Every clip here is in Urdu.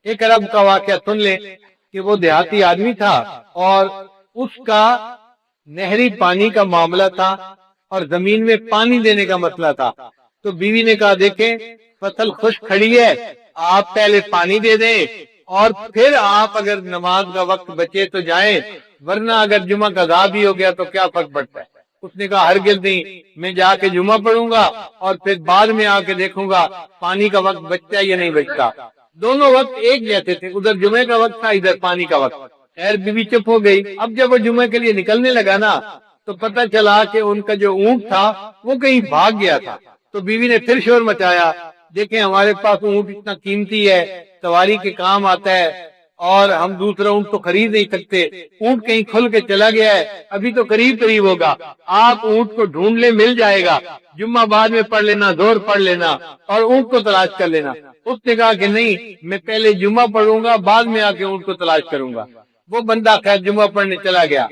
ایک عرب کا واقعہ سن لیں کہ وہ دیہاتی آدمی تھا اور اس کا نہری پانی کا معاملہ تھا اور زمین میں پانی دینے کا مسئلہ تھا. تو بیوی نے کہا دیکھیں فصل خشک کھڑی ہے، آپ پہلے پانی دے دیں اور پھر آپ اگر نماز کا وقت بچے تو جائیں، ورنہ اگر جمعہ کا قضا بھی ہو گیا تو کیا فرق پڑتا ہے. اس نے کہا ہرگز نہیں، میں جا کے جمعہ پڑھوں گا اور پھر بعد میں آ کے دیکھوں گا پانی کا وقت بچتا ہے یا نہیں بچتا. دونوں وقت ایک جیسے تھے، ادھر جمعے کا وقت تھا، ادھر پانی کا وقت. خیر بیوی چپ ہو گئی. اب جب وہ جمعے کے لیے نکلنے لگا نا تو پتہ چلا کہ ان کا جو اونٹ تھا وہ کہیں بھاگ گیا تھا. تو بیوی نے پھر شور مچایا، دیکھیں ہمارے پاس اونٹ اتنا قیمتی ہے، سواری کے کام آتا ہے اور ہم دوسرا اونٹ تو خرید نہیں سکتے، اونٹ کہیں کھل کے چلا گیا ہے، ابھی تو قریب ہوگا، آپ اونٹ کو ڈھونڈ لے، مل جائے گا، جمعہ بعد میں پڑھ لینا، زور پڑھ لینا اور اونٹ کو تلاش کر لینا. اس نے کہا کہ نہیں، میں پہلے جمعہ پڑھوں گا، بعد میں آ کے اونٹ کو تلاش کروں گا. وہ بندہ خیر جمعہ پڑھنے چلا گیا.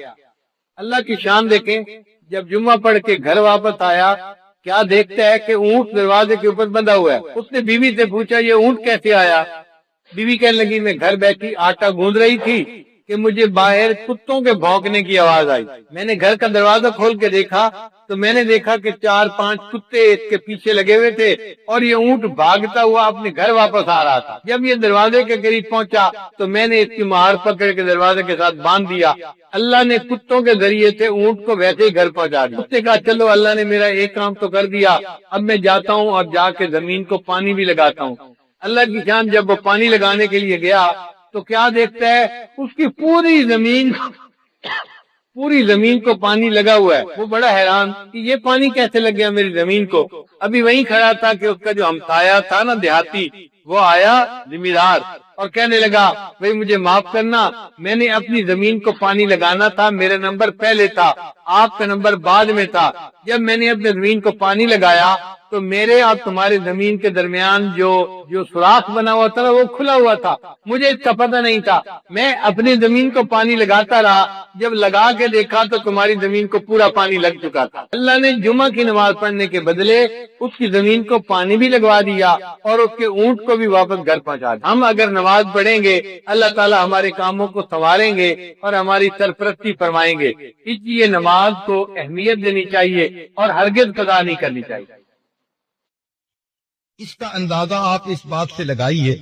اللہ کی شان دیکھیں، جب جمعہ پڑھ کے گھر واپس آیا کیا دیکھتا ہے کہ اونٹ دروازے کے اوپر بندھا ہوا ہے. اس نے بیوی سے پوچھا یہ اونٹ کیسے آیا؟ بیوی کہنے لگی میں گھر بیٹھی آٹا گوندھ رہی تھی کہ مجھے باہر کتوں کے بھونکنے کی آواز آئی. میں نے گھر کا دروازہ کھول کے دیکھا تو میں نے دیکھا کہ 4-5 کتے اس کے پیچھے لگے ہوئے تھے اور یہ اونٹ بھاگتا ہوا اپنے گھر واپس آ رہا تھا. جب یہ دروازے کے قریب پہنچا تو میں نے اس کی مہار پکڑ کے دروازے کے ساتھ باندھ دیا. اللہ نے کتوں کے ذریعے سے اونٹ کو ویسے ہی گھر پہنچا دیا. اس نے کہا چلو اللہ نے میرا ایک کام تو کر دیا، اب میں جاتا ہوں اور جا کے زمین کو پانی بھی لگاتا ہوں. اللہ کی شان جب وہ پانی لگانے کے لیے گیا تو کیا دیکھتا ہے اس کی پوری زمین کو پانی لگا ہوا ہے. وہ بڑا حیران کہ یہ پانی کیسے لگ گیا میری زمین کو. ابھی وہیں کھڑا تھا کہ اس کا جو ہمسایہ تھا نا دیہاتی، وہ آیا زمیندار اور کہنے لگا بھئی مجھے معاف کرنا، میں نے اپنی زمین کو پانی لگانا تھا، میرا نمبر پہلے تھا، آپ کا نمبر بعد میں تھا. جب میں نے اپنے زمین کو پانی لگایا تو میرے اور تمہارے زمین کے درمیان جو سوراخ بنا ہوا تھا وہ کھلا ہوا تھا، مجھے اس کا پتہ نہیں تھا. میں اپنی زمین کو پانی لگاتا رہا، جب لگا کے دیکھا تو تمہاری زمین کو پورا پانی لگ چکا تھا. اللہ نے جمعہ کی نماز پڑھنے کے بدلے اس کی زمین کو پانی بھی لگوا دیا اور اس کے اونٹ کو بھی واپس گھر پہنچا دیا. ہم اگر نماز پڑھیں گے اللہ تعالی ہمارے کاموں کو سنواریں گے اور ہماری سرپرستی فرمائیں گے. اس لیے نماز کو اہمیت دینی چاہیے اور ہرگز قضا نہیں کرنی چاہیے. اس کا اندازہ آپ اس بات سے لگائیے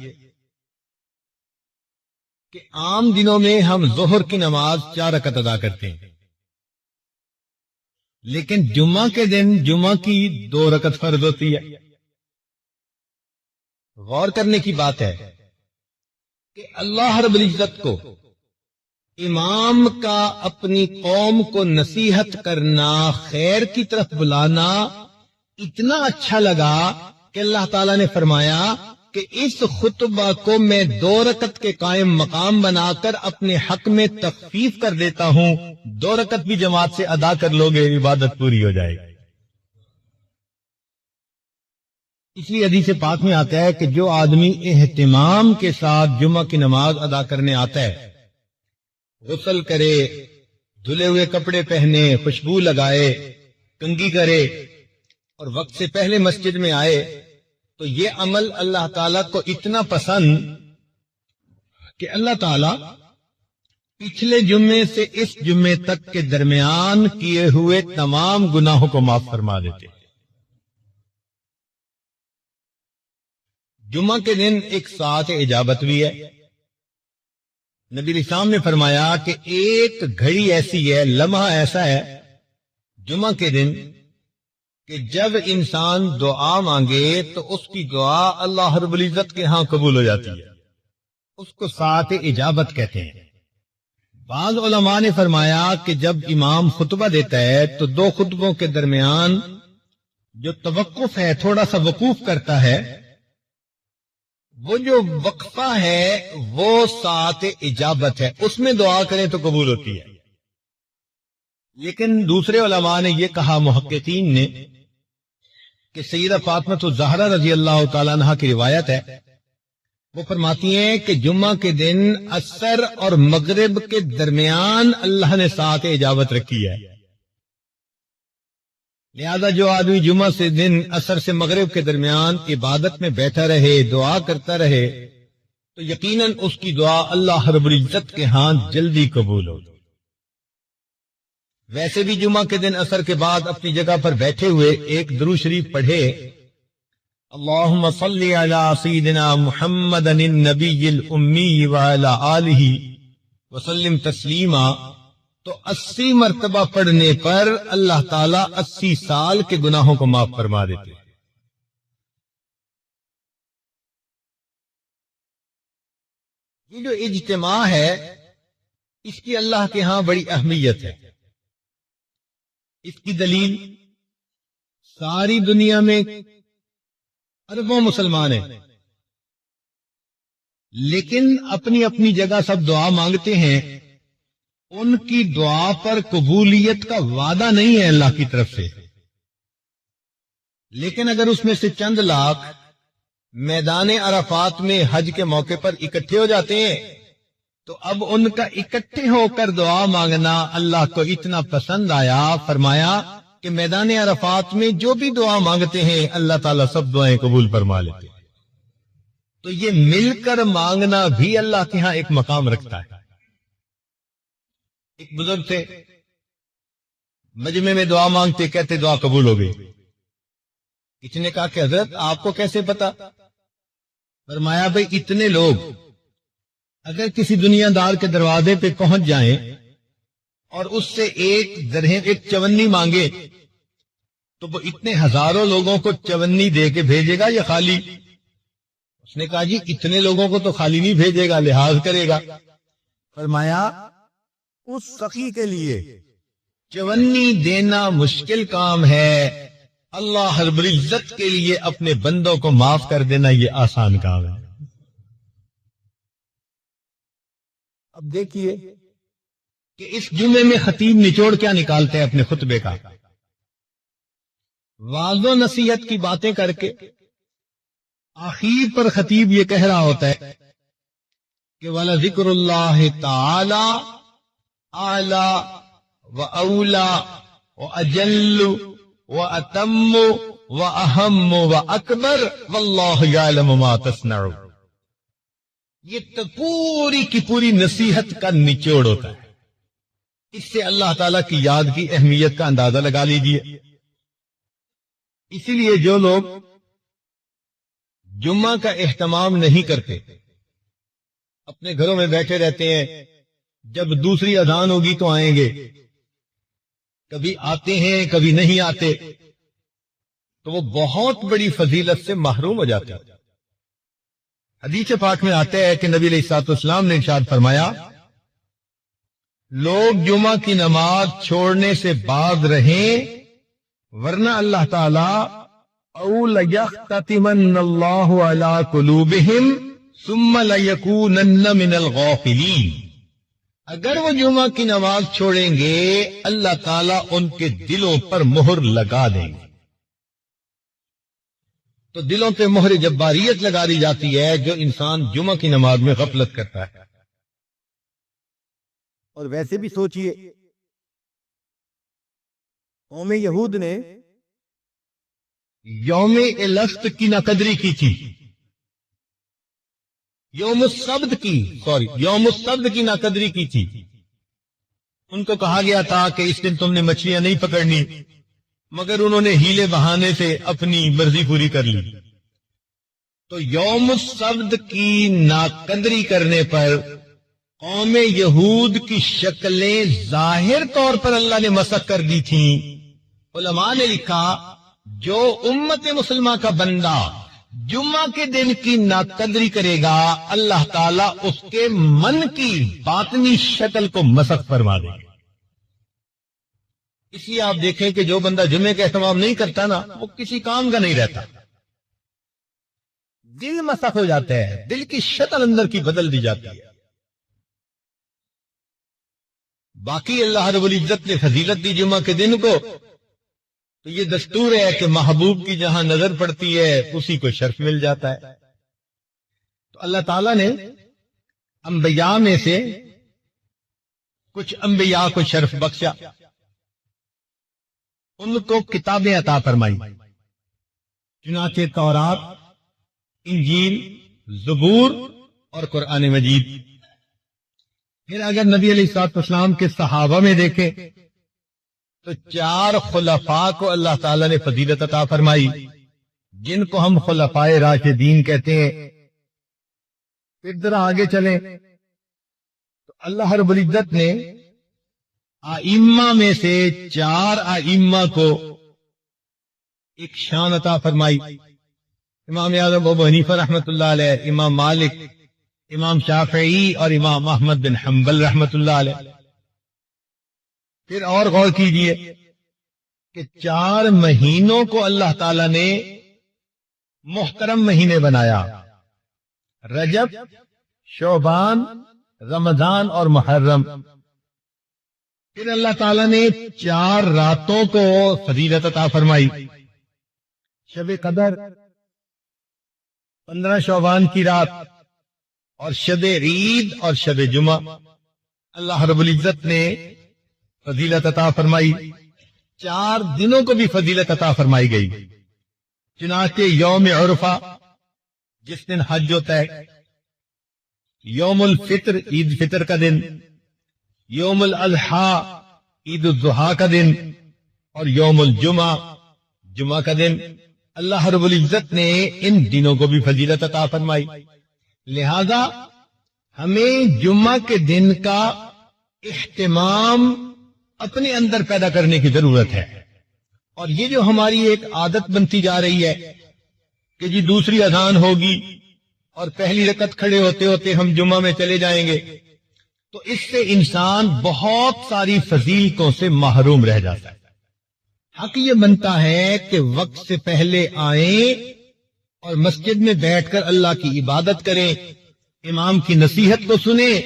کہ عام دنوں میں ہم ظہر کی نماز 4 رکعت ادا کرتے ہیں، لیکن جمعہ کے دن جمعہ کی 2 رکعت فرض ہوتی ہے. غور کرنے کی بات ہے کہ اللہ رب العزت کو امام کا اپنی قوم کو نصیحت کرنا، خیر کی طرف بلانا اتنا اچھا لگا کہ اللہ تعالیٰ نے فرمایا کہ اس خطبہ کو میں 2 رکعت کے قائم مقام بنا کر اپنے حق میں تخفیف کر دیتا ہوں، 2 رکعت بھی جماعت سے ادا کر لو گے عبادت پوری ہو جائے گی. اس لیے حدیث پاک میں آتا ہے کہ جو آدمی اہتمام کے ساتھ جمعہ کی نماز ادا کرنے آتا ہے، غسل کرے، دھلے ہوئے کپڑے پہنے، خوشبو لگائے، کنگھی کرے اور وقت سے پہلے مسجد میں آئے، تو یہ عمل اللہ تعالیٰ کو اتنا پسند کہ اللہ تعالیٰ پچھلے جمعے سے اس جمعے تک کے درمیان کیے ہوئے تمام گناہوں کو معاف فرما دیتے. جمعہ کے دن ایک ساعت اجابت بھی ہے. نبی اسلام نے فرمایا کہ ایک گھڑی ایسی ہے، لمحہ ایسا ہے جمعہ کے دن کہ جب انسان دعا مانگے تو اس کی دعا اللہ رب العزت کے ہاں قبول ہو جاتی ہے. اس کو ساعت اجابت کہتے ہیں. بعض علماء نے فرمایا کہ جب امام خطبہ دیتا ہے تو 2 خطبوں کے درمیان جو توقف ہے، تھوڑا سا وقوف کرتا ہے، وہ جو وقفہ ہے وہ ساعت اجابت ہے، اس میں دعا کریں تو قبول ہوتی ہے. لیکن دوسرے علماء نے یہ کہا، محققین نے، کہ سیدہ فاطمہ الزہرا رضی اللہ تعالیٰ عنہ کی روایت ہے، وہ فرماتی ہیں کہ جمعہ کے دن عصر اور مغرب کے درمیان اللہ نے ساعت اجابت رکھی ہے. لہذا جو آدمی جمعہ سے دن عصر سے مغرب کے درمیان عبادت میں بیٹھا رہے، دعا کرتا رہے، تو یقیناً اس کی دعا اللہ رب العزت کے ہاں جلدی قبول ہوگی۔ ویسے بھی جمعہ کے دن عصر کے بعد اپنی جگہ پر بیٹھے ہوئے ایک درود شریف پڑھے، اللہم صلی علی سیدنا محمد النبی الامی وعلی آلہ وسلم تسلیما، تو 80 مرتبہ پڑھنے پر اللہ تعالیٰ 80 سال کے گناہوں کو معاف فرما دیتے ہیں۔ یہ جو اجتماع ہے اس کی اللہ کے ہاں بڑی اہمیت ہے۔ اس کی دلیل ساری دنیا میں اربوں مسلمان ہیں، لیکن اپنی اپنی جگہ سب دعا مانگتے ہیں، ان کی دعا پر قبولیت کا وعدہ نہیں ہے اللہ کی طرف سے۔ لیکن اگر اس میں سے چند لاکھ میدان عرفات میں حج کے موقع پر اکٹھے ہو جاتے ہیں تو اب ان کا اکٹھے ہو کر دعا مانگنا اللہ کو اتنا پسند آیا، فرمایا کہ میدان عرفات میں جو بھی دعا مانگتے ہیں اللہ تعالیٰ سب دعائیں قبول فرما لیتے ہیں۔ تو یہ مل کر مانگنا بھی اللہ کے ہاں ایک مقام رکھتا ہے۔ ایک بزرگ تھے، مجمع میں دعا مانگتے، کہتے دعا قبول ہو گئی۔ کسی نے کہا کہ حضرت آپ کو کیسے پتا؟ فرمایا بھئی اتنے لوگ اگر کسی دنیا دار کے دروازے پہ پہنچ جائیں اور اس سے ایک درہم، ایک چونی مانگے تو وہ اتنے ہزاروں لوگوں کو چونی دے کے بھیجے گا یا خالی؟ اس نے کہا جی اتنے لوگوں کو تو خالی نہیں بھیجے گا، لحاظ کرے گا۔ فرمایا اس سخی کے لیے چونی دینا مشکل کام ہے، اللہ رب العزت کے لیے اپنے بندوں کو معاف کر دینا یہ آسان کام ہے۔ اب دیکھیے کہ اس جمعے میں خطیب نچوڑ کیا نکالتے ہیں اپنے خطبے کا، واضح و نصیحت کی باتیں کر کے آخر پر خطیب یہ کہہ رہا ہوتا ہے کہ وَلَا ذِكْرُ اللَّهِ تَعَالَى أَعْلَى وَأَوْلَى وَأَجَلُّ وَأَتَمُّ وَأَهَمُّ وَأَكْبَرُ وَاللَّهُ يَعْلَمُ مَا تَصْنَعُونَ۔ یہ تو پوری کی پوری نصیحت کا نچوڑ ہوتا ہے۔ اس سے اللہ تعالیٰ کی یاد کی اہمیت کا اندازہ لگا لیجئے۔ اسی لیے جو لوگ جمعہ کا اہتمام نہیں کرتے، اپنے گھروں میں بیٹھے رہتے ہیں، جب دوسری اذان ہوگی تو آئیں گے، کبھی آتے ہیں کبھی نہیں آتے، تو وہ بہت بڑی فضیلت سے محروم ہو جاتے ہیں۔ حدیث پاک میں آتا ہے کہ نبی علیہ الصلوۃ والسلام نے ارشاد فرمایا لوگ جمعہ کی نماز چھوڑنے سے باز رہیں، ورنہ اللہ تعالی او لیختتمن اللہ علی قلوبہم ثم لیکونن من الغافلین، اگر وہ جمعہ کی نماز چھوڑیں گے اللہ تعالیٰ ان کے دلوں پر مہر لگا دیں گے۔ تو دلوں پہ مہر جباریت لگا دی جاتی ہے جو انسان جمعہ کی نماز میں غفلت کرتا ہے۔ اور ویسے بھی سوچئے، قوم یہود نے یوم الست کی ناقدری کی تھی، یوم السبت کی ناقدری کی تھی۔ ان کو کہا گیا تھا کہ اس دن تم نے مچھلیاں نہیں پکڑنی، مگر انہوں نے ہیلے بہانے سے اپنی مرضی پوری کر لی۔ تو یوم السبت کی ناقدری کرنے پر قوم یہود کی شکلیں ظاہر طور پر اللہ نے مسخ کر دی تھیں۔ علماء نے لکھا جو امت مسلمہ کا بندہ جمعہ کے دن کی ناقدری کرے گا اللہ تعالیٰ اس کے من کی باطنی شکل کو مسخ فرما دے گا۔ اس لیے آپ دیکھیں کہ جو بندہ جمعے کا اہتمام نہیں کرتا نا وہ کسی کام کا نہیں رہتا، دل مسخ ہو جاتا ہے، دل کی شکل اندر کی بدل دی جاتی ہے۔ باقی اللہ رب العزت نے فضیلت دی جمعہ کے دن کو، تو یہ دستور ہے کہ محبوب کی جہاں نظر پڑتی ہے اسی کو شرف مل جاتا ہے۔ تو اللہ تعالیٰ نے انبیاء میں سے کچھ انبیاء کو شرف بخشا، ان کو کتابیں عطا فرمائی، چنانچہ تورات، انجیل، زبور اور قرآن مجید. پھر اگر نبی علیہ الصلوۃ والسلام کے صحابہ میں دیکھیں تو 4 خلفاء کو اللہ تعالیٰ نے فضیلت عطا فرمائی، جن کو ہم خلفائے راشدین کہتے ہیں. پھر ذرا آگے چلیں تو اللہ رب العزت نے ائمہ میں سے 4 ائمہ کو ایک شان عطا فرمائی. امام اعظم ابو حنیفہ رحمۃ اللہ علیہ، امام مالک، امام شافعی اور امام احمد بن حنبل رحمۃ اللہ علیہ. پھر اور غور کیجئے کہ 4 مہینوں کو اللہ تعالی نے محترم مہینے بنایا: رجب، شعبان، رمضان اور محرم. پھر اللہ تعالی نے 4 راتوں کو فضیلت عطا فرمائی: شب قدر، 15 شعبان کی رات، اور شب عید اور شب جمعہ. اللہ رب العزت نے فضیلت عطا فرمائی. 4 دنوں کو بھی فضیلت عطا فرمائی گئی. چنانچہ یوم عرفہ جس دن حج ہوتا ہے، یوم الفطر عید فطر کا دن، یوم الاضحیٰ عید الضحیٰ کا دن، اور یوم الجمعہ جمعہ کا دن. اللہ رب العزت نے ان دنوں کو بھی فضیلت عطا فرمائی. لہذا ہمیں جمعہ کے دن کا اہتمام اپنے اندر پیدا کرنے کی ضرورت ہے. اور یہ جو ہماری ایک عادت بنتی جا رہی ہے کہ جی دوسری اذان ہوگی اور پہلی رکعت کھڑے ہوتے ہوتے ہم جمعہ میں چلے جائیں گے، تو اس سے انسان بہت ساری فضیلتوں سے محروم رہ جاتا ہے. حق یہ بنتا ہے کہ وقت سے پہلے آئیں اور مسجد میں بیٹھ کر اللہ کی عبادت کریں، امام کی نصیحت کو سنیں،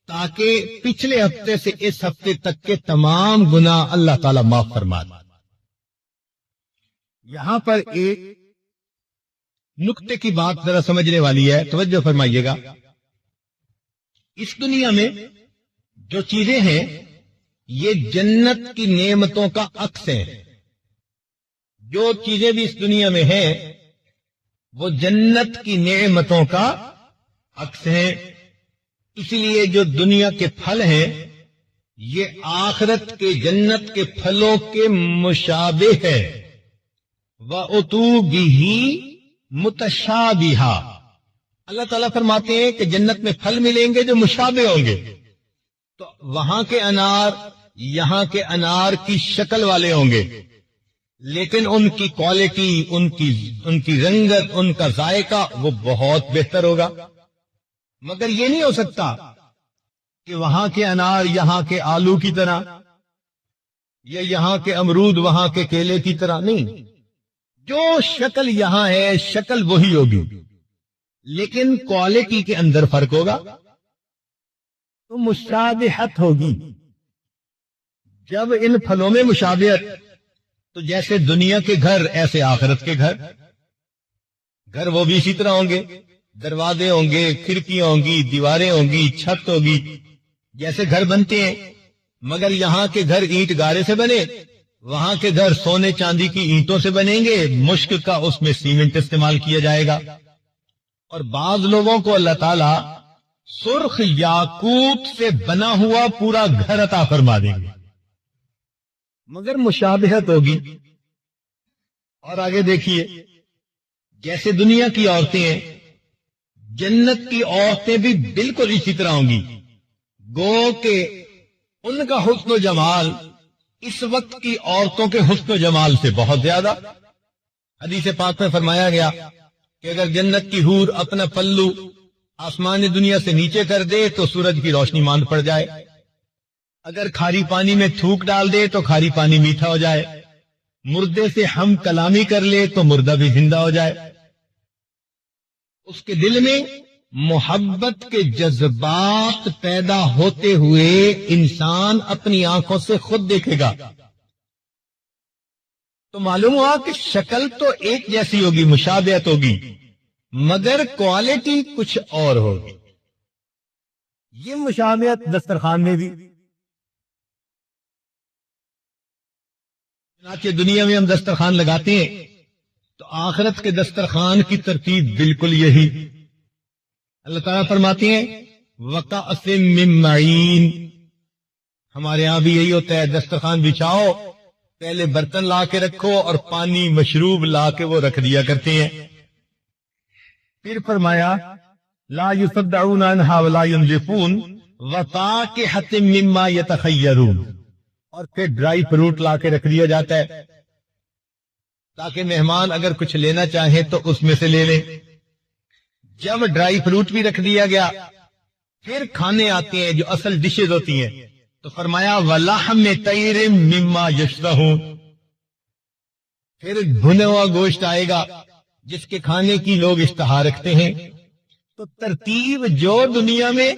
تاکہ پچھلے ہفتے سے اس ہفتے تک کے تمام گناہ اللہ تعالی معاف فرما دے. یہاں پر ایک نکتے کی بات ذرا سمجھنے والی ہے، توجہ فرمائیے گا. اس دنیا میں جو چیزیں ہیں یہ جنت کی نعمتوں کا عکس ہے. جو چیزیں بھی اس دنیا میں ہیں وہ جنت کی نعمتوں کا عکس ہیں. اسی لیے جو دنیا کے پھل ہیں یہ آخرت کے جنت کے پھلوں کے مشابہ ہے. وَأُتُوا بِهِ مُتَشَابِهًا. اللہ تعالیٰ فرماتے ہیں کہ جنت میں پھل ملیں گے جو مشابہ ہوں گے. تو وہاں کے انار یہاں کے انار کی شکل والے ہوں گے، لیکن ان کی کوالٹی، ان کی رنگت، ان کا ذائقہ وہ بہت بہتر ہوگا. مگر یہ نہیں ہو سکتا کہ وہاں کے انار یہاں کے آلو کی طرح، یا یہاں کے امرود وہاں کے کیلے کی طرح. نہیں، جو شکل یہاں ہے شکل وہی ہوگی، لیکن کوالٹی کے اندر فرق ہوگا. تو مشابہت ہوگی. جب ان پھلوں میں مشابہت، تو جیسے دنیا کے گھر ایسے آخرت کے گھر. گھر وہ بھی اسی طرح ہوں گے، دروازے ہوں گے، کھڑکیاں ہوں گی، دیواریں ہوں گی، چھت ہوگی، جیسے گھر بنتے ہیں. مگر یہاں کے گھر اینٹ گارے سے بنے، وہاں کے گھر سونے چاندی کی اینٹوں سے بنیں گے، مشک کا اس میں سیمنٹ استعمال کیا جائے گا. اور بعض لوگوں کو اللہ تعالی سرخ یاقوت سے بنا ہوا پورا گھر عطا فرما دیں گے، مگر مشابہت ہوگی. اور آگے دیکھیے، جیسے دنیا کی عورتیں ہیں، جنت کی عورتیں بھی بالکل اسی طرح ہوں گی. گو کہ ان کا حسن و جمال اس وقت کی عورتوں کے حسن و جمال سے بہت زیادہ. حدیث پاک میں فرمایا گیا کہ اگر جنت کی حور اپنا پلو آسمان دنیا سے نیچے کر دے تو سورج کی روشنی ماند پڑ جائے. اگر کھاری پانی میں تھوک ڈال دے تو کھاری پانی میٹھا ہو جائے. مردے سے ہم کلامی کر لے تو مردہ بھی زندہ ہو جائے. اس کے دل میں محبت کے جذبات پیدا ہوتے ہوئے انسان اپنی آنکھوں سے خود دیکھے گا. تو معلوم ہوا کہ شکل تو ایک جیسی ہوگی، مشابہت ہوگی، مگر کوالٹی کچھ اور ہوگی. یہ مشابہت دسترخوان میں بھی. چنانچہ دنیا میں ہم دسترخوان لگاتے ہیں تو آخرت کے دسترخوان کی ترتیب بالکل یہی. اللہ تعالیٰ فرماتے ہیں وَكَأْسٍ مِّن مَّعِينٍ، ہمارے ہاں بھی یہی ہوتا ہے، دسترخوان بچھاؤ، پہلے برتن لا کے رکھو اور پانی مشروب لا کے وہ رکھ دیا کرتے ہیں۔ پھر فرمایا لا يصدعون عنها ولا ينزفون وفاكهة مما يتخيرون، اور پھر ڈرائی فروٹ لا کے رکھ دیا جاتا ہے تاکہ مہمان اگر کچھ لینا چاہیں تو اس میں سے لے لیں۔ جب ڈرائی فروٹ بھی رکھ دیا گیا، پھر کھانے آتے ہیں جو اصل ڈشز ہوتی ہیں، تو فرمایا وَلَحْمِ طَيْرٍ مِّمَّا يَشْتَهُونَ، پھر بھنا ہوا گوشت آئے گا جس کے کھانے کی لوگ اشتہا رکھتے ہیں۔ تو ترتیب جو دنیا میں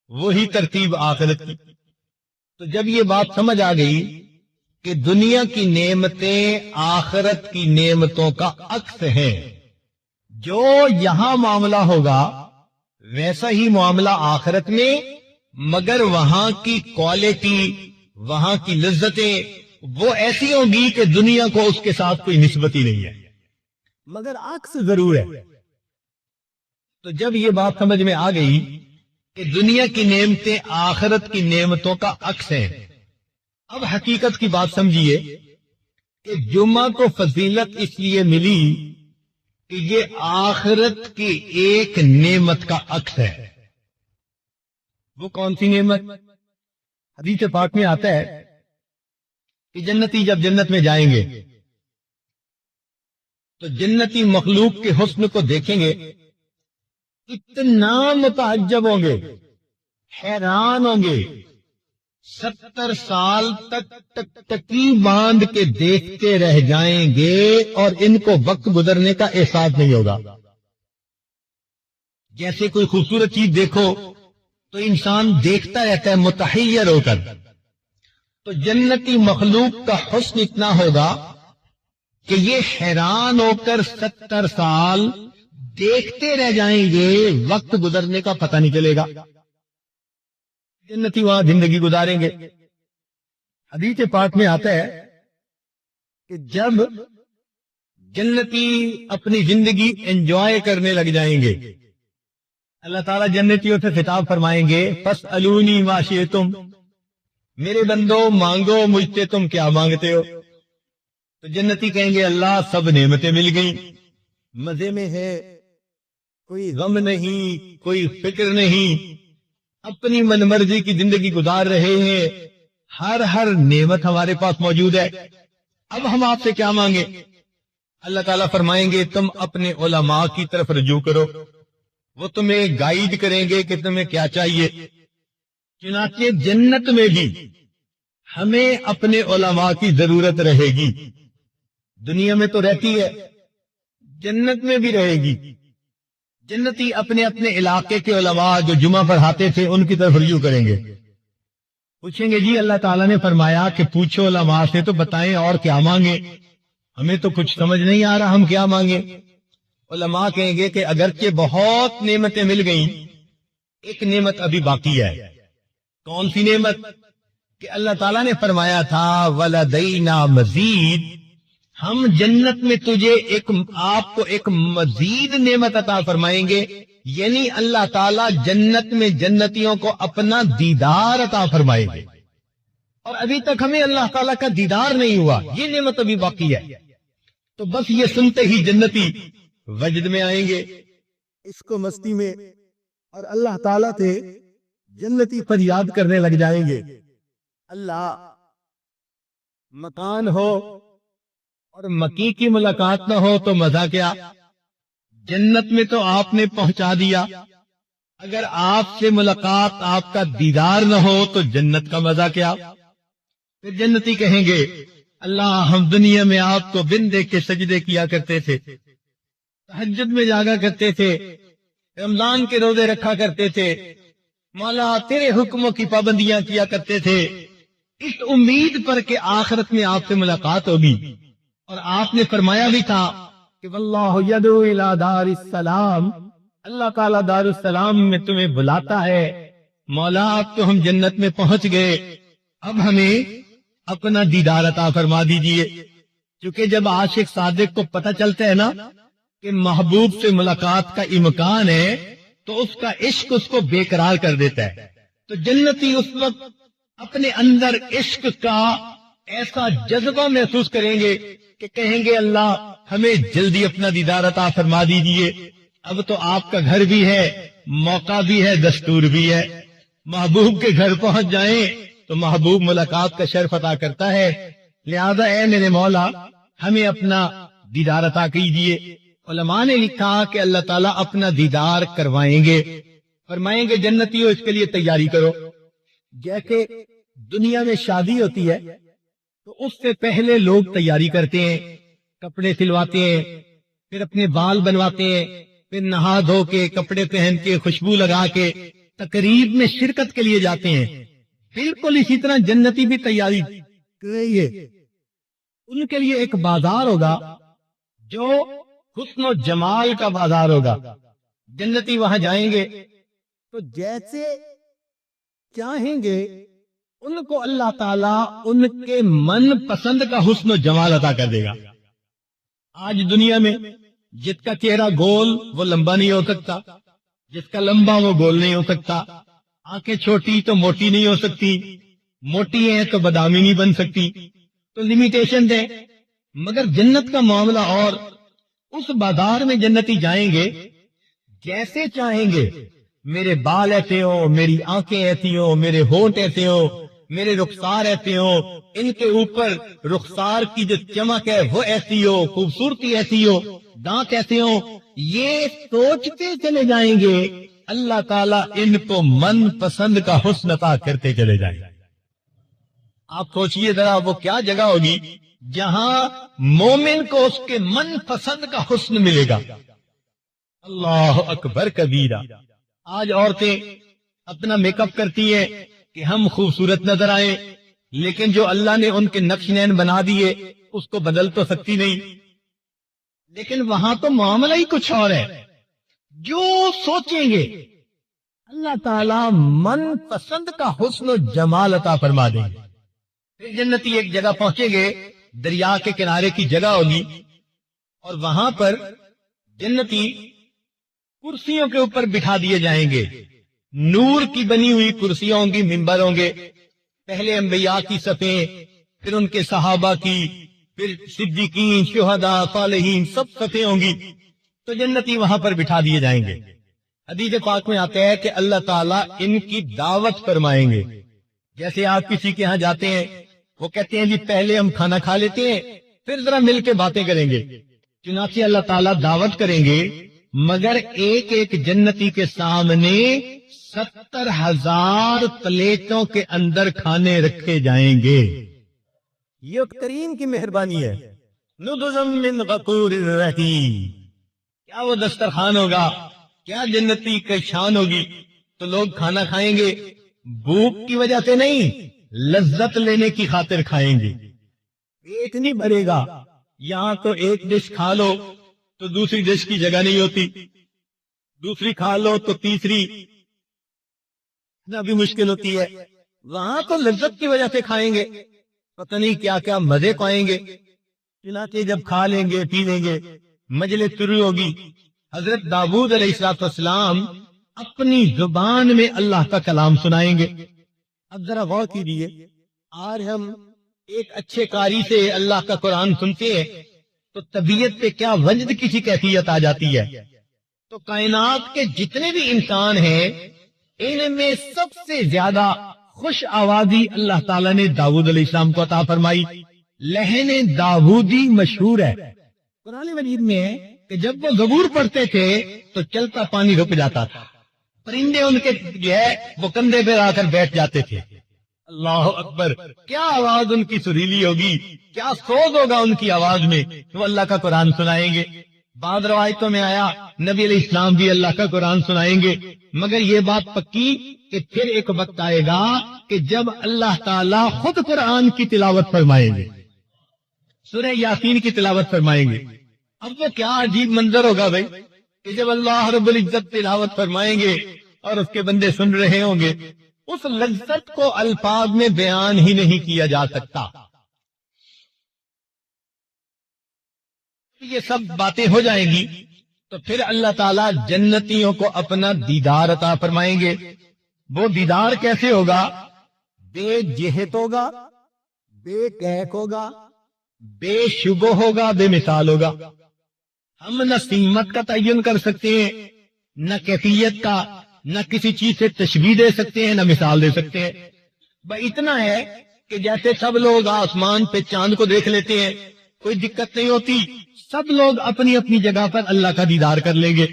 وہی ترتیب آخرت کی۔ تو جب یہ بات سمجھ آ گئی کہ دنیا کی نعمتیں آخرت کی نعمتوں کا عکس ہیں، جو یہاں معاملہ ہوگا ویسا ہی معاملہ آخرت میں، مگر وہاں کی کوالٹی، وہاں کی لذتیں وہ ایسی ہوگی کہ دنیا کو اس کے ساتھ کوئی نسبت ہی نہیں ہے، مگر عکس ضرور ہے۔ تو جب یہ بات سمجھ میں آ گئی کہ دنیا کی نعمتیں آخرت کی نعمتوں کا عکس ہیں، اب حقیقت کی بات سمجھیے کہ جمعہ کو فضیلت اس لیے ملی کہ یہ آخرت کی ایک نعمت کا عکس ہے۔ وہ کون سی نعمت؟ حدیث پاک میں آتا ہے کہ جنتی جب جنت میں جائیں گے تو جنتی مخلوق کے حسن کو دیکھیں گے، اتنا متعجب ہوں گے، حیران ہوں گے، 70 سال تک ٹکٹکی باندھ کے دیکھتے رہ جائیں گے اور ان کو وقت گزرنے کا احساس نہیں ہوگا۔ جیسے کوئی خوبصورت چیز دیکھو تو انسان دیکھتا رہتا ہے متحیر ہو کر، تو جنتی مخلوق کا حسن اتنا ہوگا کہ یہ حیران ہو کر 70 سال دیکھتے رہ جائیں گے، وقت گزرنے کا پتہ نہیں چلے گا۔ جنتی وہاں زندگی گزاریں گے۔ حدیث پاک میں آتا ہے کہ جب جنتی اپنی زندگی انجوائے کرنے لگ جائیں گے، اللہ تعالیٰ جنتیوں سے خطاب فرمائیں گے فَاسْأَلُونِي مَا شِئْتُمْ، میرے بندو مانگو مجھ سے تم کیا مانگتے ہو۔ تو جنتی کہیں گے اللہ سب نعمتیں مل گئیں، مزے میں ہے، کوئی غم نہیں، کوئی فکر نہیں، اپنی من مرضی کی زندگی گزار رہے ہیں، ہر نعمت ہمارے پاس موجود ہے، اب ہم آپ سے کیا مانگیں؟ اللہ تعالیٰ فرمائیں گے تم اپنے علماء کی طرف رجوع کرو، وہ تمہیں گائیڈ کریں گے کہ تمہیں کیا چاہیے۔ چنانچہ جنت میں بھی ہمیں اپنے علماء کی ضرورت رہے گی، دنیا میں تو رہتی ہے، جنت میں بھی رہے گی۔ جنتی اپنے اپنے علاقے کے علماء جو جمعہ پڑھاتے تھے ان کی طرف رجوع کریں گے، پوچھیں گے جی اللہ تعالیٰ نے فرمایا کہ پوچھو علماء سے تو بتائیں اور کیا مانگیں، ہمیں تو کچھ سمجھ نہیں آ رہا ہم کیا مانگیں۔ علماء کہیں گے کہ اگرچہ بہت نعمتیں مل گئیں، ایک نعمت ابھی باقی ہے۔ کون سی نعمت؟ کہ اللہ تعالیٰ نے فرمایا تھا وَلَدَيْنَا مَزِيدٌ، ہم جنت میں تجھے آپ کو ایک مزید نعمت عطا فرمائیں گے، یعنی اللہ تعالیٰ جنت میں جنتیوں کو اپنا دیدار عطا فرمائیں گے، اور ابھی تک ہمیں اللہ تعالیٰ کا دیدار نہیں ہوا، یہ نعمت ابھی باقی ہے۔ تو بس یہ سنتے ہی جنتی وجد میں آئیں گے، اس کو مستی میں، اور اللہ تعالیٰ سے جنتی فریاد کرنے لگ جائیں گے اللہ مکان ہو اور مکی کی ملاقات نہ ہو تو مزہ کیا، جنت میں تو آپ نے پہنچا دیا، اگر آپ سے ملاقات آپ کا دیدار نہ ہو تو جنت کا مزہ کیا۔ پھر جنتی کہیں گے اللہ ہم دنیا میں آپ کو بن دیکھ کے سجدے کیا کرتے تھے، تہجد میں جاگا کرتے تھے، رمضان کے روزے رکھا کرتے تھے، مولا تیرے حکموں کی پابندیاں کیا کرتے تھے، اس امید پر کہ آخرت میں آپ سے ملاقات ہوگی۔ اور آپ نے فرمایا بھی تھا کہ واللہ یدعو الی دار السلام، اللہ تعالیٰ دار السلام میں تمہیں بلاتا ہے، مولا اب تو ہم جنت میں پہنچ گئے، اب ہمیں اپنا دیدار عطا فرما دیجئے۔ چونکہ جب عاشق صادق کو پتہ چلتا ہے نا کہ محبوب سے ملاقات کا امکان ہے تو اس کا عشق اس کو بےقرار کر دیتا ہے. تو جنتی اس وقت اپنے اندر عشق کا ایسا جذبہ محسوس کریں گے کہ کہیں گے اللہ ہمیں جلدی اپنا دیدار عطا فرما دیجیے. اب تو آپ کا گھر بھی ہے، موقع بھی ہے، دستور بھی ہے. محبوب کے گھر پہنچ جائیں تو محبوب ملاقات کا شرف عطا کرتا ہے. لہذا اے میرے مولا ہمیں اپنا دیدار عطا کیجیے. علماء نے لکھا کہ اللہ تعالیٰ اپنا دیدار کروائیں گے، فرمائیں گے جنتیوں اس کے لیے تیاری کرو. جیسے دنیا میں شادی ہوتی ہے تو اس سے پہلے لوگ تیاری کرتے ہیں، کپڑے سلواتے ہیں، پھر اپنے بال بنواتے ہیں، پھر نہا دھو کے کپڑے پہن کے خوشبو لگا کے تقریب میں شرکت کے لیے جاتے ہیں. بالکل اسی طرح جنتی بھی تیاری کریے. ان کے لیے ایک بازار ہوگا جو حسن و جمال کا بازار ہوگا. جنتی وہاں جائیں گے تو جیسے چاہیں گے ان کو اللہ تعالیٰ ان کے من پسند کا حسن و جمال عطا کر دے گا. آج دنیا میں جس کا چہرہ گول وہ لمبا نہیں ہو سکتا، جس کا لمبا وہ گول نہیں ہو سکتا. آنکھیں چھوٹی تو موٹی نہیں ہو سکتی، موٹی ہیں تو بادامی نہیں بن سکتی. تو لمیٹیشن ہے. مگر جنت کا معاملہ اور اس بازار میں جنتی جائیں گے جیسے چاہیں گے. میرے بال ایسے ہو، میری آنکھیں ایسی ہو، میرے ہونٹ ایسے ہو، میرے رخسار ایسے ہو، ان کے اوپر رخسار کی جو چمک ہے وہ ایسی ہو، خوبصورتی ایسی ہو، دانت ایسے ہو. یہ سوچتے چلے جائیں گے اللہ تعالیٰ ان کو من پسند کا حسن عطا کرتے چلے جائیں گے. آپ سوچئے ذرا وہ کیا جگہ ہوگی جہاں مومن کو اس کے من پسند کا حسن ملے گا. اللہ اکبر کبیرہ. آج عورتیں اپنا میک اپ کرتی ہیں کہ ہم خوبصورت نظر آئیں، لیکن جو اللہ نے ان کے نقش نین بنا دیے اس کو بدل تو سکتی نہیں. لیکن وہاں تو معاملہ ہی کچھ اور ہے. جو سوچیں گے اللہ تعالیٰ من پسند کا حسن و جمال عطا فرما دیں گے. پھر جنتی ایک جگہ پہنچیں گے، دریا کے کنارے کی جگہ ہوگی، اور وہاں پر جنتی کرسیوں کے اوپر بٹھا دیے جائیں گے. نور کی بنی ہوئی کرسیاں ہوں گی، ممبر ہوں گے. پہلے انبیاء کی صفیں، پھر ان کے صحابہ کی، پھر صدیقین، شہداء، صالحین، سب صفیں ہوں گی. تو جنتی وہاں پر بٹھا دیے جائیں گے. حدیث پاک میں آتا ہے کہ اللہ تعالیٰ ان کی دعوت فرمائیں گے. جیسے آپ کسی کے ہاں جاتے ہیں، وہ کہتے ہیں جی پہلے ہم کھانا کھا لیتے ہیں پھر ذرا مل کے باتیں کریں گے. چنانچہ اللہ تعالیٰ دعوت کریں گے، مگر ایک ایک جنتی کے سامنے 70,000 پلیٹوں کے اندر کھانے رکھے جائیں گے. یہ کریم کی مہربانی ہے. نُزُلٌ مِّن غَفُورٍ رَحِيمٍ. کیا وہ دسترخوان ہوگا، کیا جنتی کی شان ہوگی. تو لوگ کھانا کھائیں گے بھوک کی وجہ سے نہیں، لذت لینے کی خاطر کھائیں گے. پیٹ نہیں بھرے گا. یہاں تو ایک ڈش کھا لو تو دوسری ڈش کی جگہ نہیں ہوتی، دوسری کھا لو تو تیسری بھی مشکل ہوتی ہے. وہاں تو لذت کی وجہ سے کھائیں گے، پتہ نہیں کیا کیا مزے پائیں گے. چنانچہ جب کھا لیں گے پی لیں گے مجلس شروع ہوگی. حضرت داؤد علیہ السلام اپنی زبان میں اللہ کا کلام سنائیں گے. اب ذرا غور کیجیے، آج ہم ایک اچھے قاری سے اللہ کا قرآن سنتے ہیں تو طبیعت پہ کیا وجد کسی کیفیت آ جاتی ہے. تو کائنات کے جتنے بھی انسان ہیں ان میں سب سے زیادہ خوش آوازی اللہ تعالیٰ نے داؤد علیہ السلام کو عطا فرمائی. لہن داؤدی مشہور ہے. قرآن مجید میں ہے کہ جب وہ زبور پڑھتے تھے تو چلتا پانی رک جاتا تھا، پرندے ان کے جو ہے وہ کندھے پہ آ کر بیٹھ جاتے تھے. اللہ اکبر، کیا آواز ان کی سریلی ہوگی، کیا سوز ہوگا ان کی آواز میں. وہ اللہ کا قرآن سنائیں گے. بعض روایتوں میں آیا نبی علیہ السلام بھی اللہ کا قرآن سنائیں گے. مگر یہ بات پکی کہ پھر ایک وقت آئے گا کہ جب اللہ تعالیٰ خود قرآن کی تلاوت فرمائیں گے، سورہ یاسین کی تلاوت فرمائیں گے. اب وہ کیا عجیب منظر ہوگا بھائی کہ جب اللہ رب العزت تلاوت فرمائیں گے اور اس کے بندے سن رہے ہوں گے. اس لذت کو الفاظ میں بیان ہی نہیں کیا جا سکتا. یہ سب باتیں ہو جائیں گی تو پھر اللہ تعالیٰ جنتیوں کو اپنا دیدار عطا فرمائیں گے. وہ دیدار کیسے ہوگا؟ بے جہت ہوگا، بے کیک ہوگا، بے شبہ ہوگا، بے مثال ہوگا. ہم نہ سمت کا تعین کر سکتے ہیں، نہ کیفیت کا، نہ کسی چیز سے تشبیہ دے سکتے ہیں، نہ مثال دے سکتے ہیں. بس اتنا ہے کہ جیسے سب لوگ آسمان پہ چاند کو دیکھ لیتے ہیں، کوئی دقت نہیں ہوتی، سب لوگ اپنی اپنی جگہ پر اللہ کا دیدار کر لیں گے.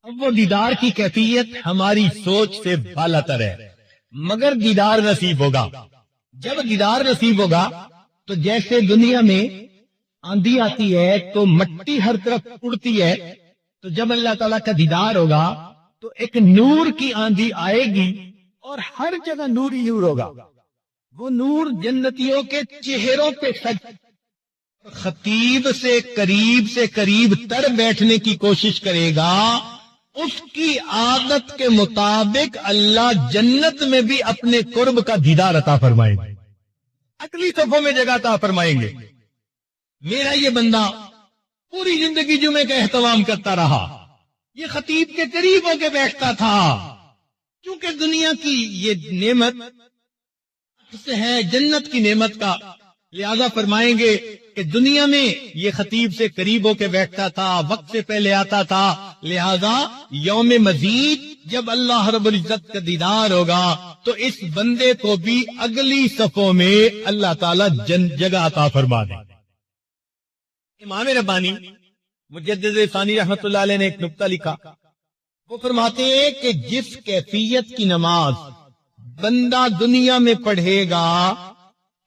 اب وہ دیدار کی کیفیت ہماری سوچ سے بالا تر ہے، مگر دیدار نصیب ہوگا. جب دیدار نصیب ہوگا تو جیسے دنیا میں آندھی آتی ہے تو مٹی ہر طرف اڑتی ہے، تو جب اللہ تعالیٰ کا دیدار ہوگا تو ایک نور کی آندھی آئے گی اور ہر جگہ نور ہی نور ہوگا. وہ نور جنتیوں کے چہروں پہ خطیب سے قریب تر بیٹھنے کی کوشش کرے گا، اس کی عادت کے مطابق اللہ جنت میں بھی اپنے قرب کا دیدار عطا فرمائیں گے، اگلی صفوں میں جگہ عطا فرمائیں گے. میرا یہ بندہ پوری زندگی جمعے کا اہتمام کرتا رہا، یہ خطیب کے قریب ہو کے بیٹھتا تھا، کیونکہ دنیا کی یہ نعمت سے ہے جنت کی نعمت کا، لہذا فرمائیں گے کہ دنیا میں یہ خطیب سے قریب ہو کے بیٹھتا تھا، وقت سے پہلے آتا تھا، لہذا یوم مزید جب اللہ رب العزت کا دیدار ہوگا تو اس بندے کو بھی اگلی صفوں میں اللہ تعالی جگہ عطا فرما دے. امام ربانی مجدد ثانی رحمت اللہ علیہ نے ایک نکتہ لکھا، وہ فرماتے ہیں کہ جس کیفیت کی نماز بندہ دنیا میں پڑھے گا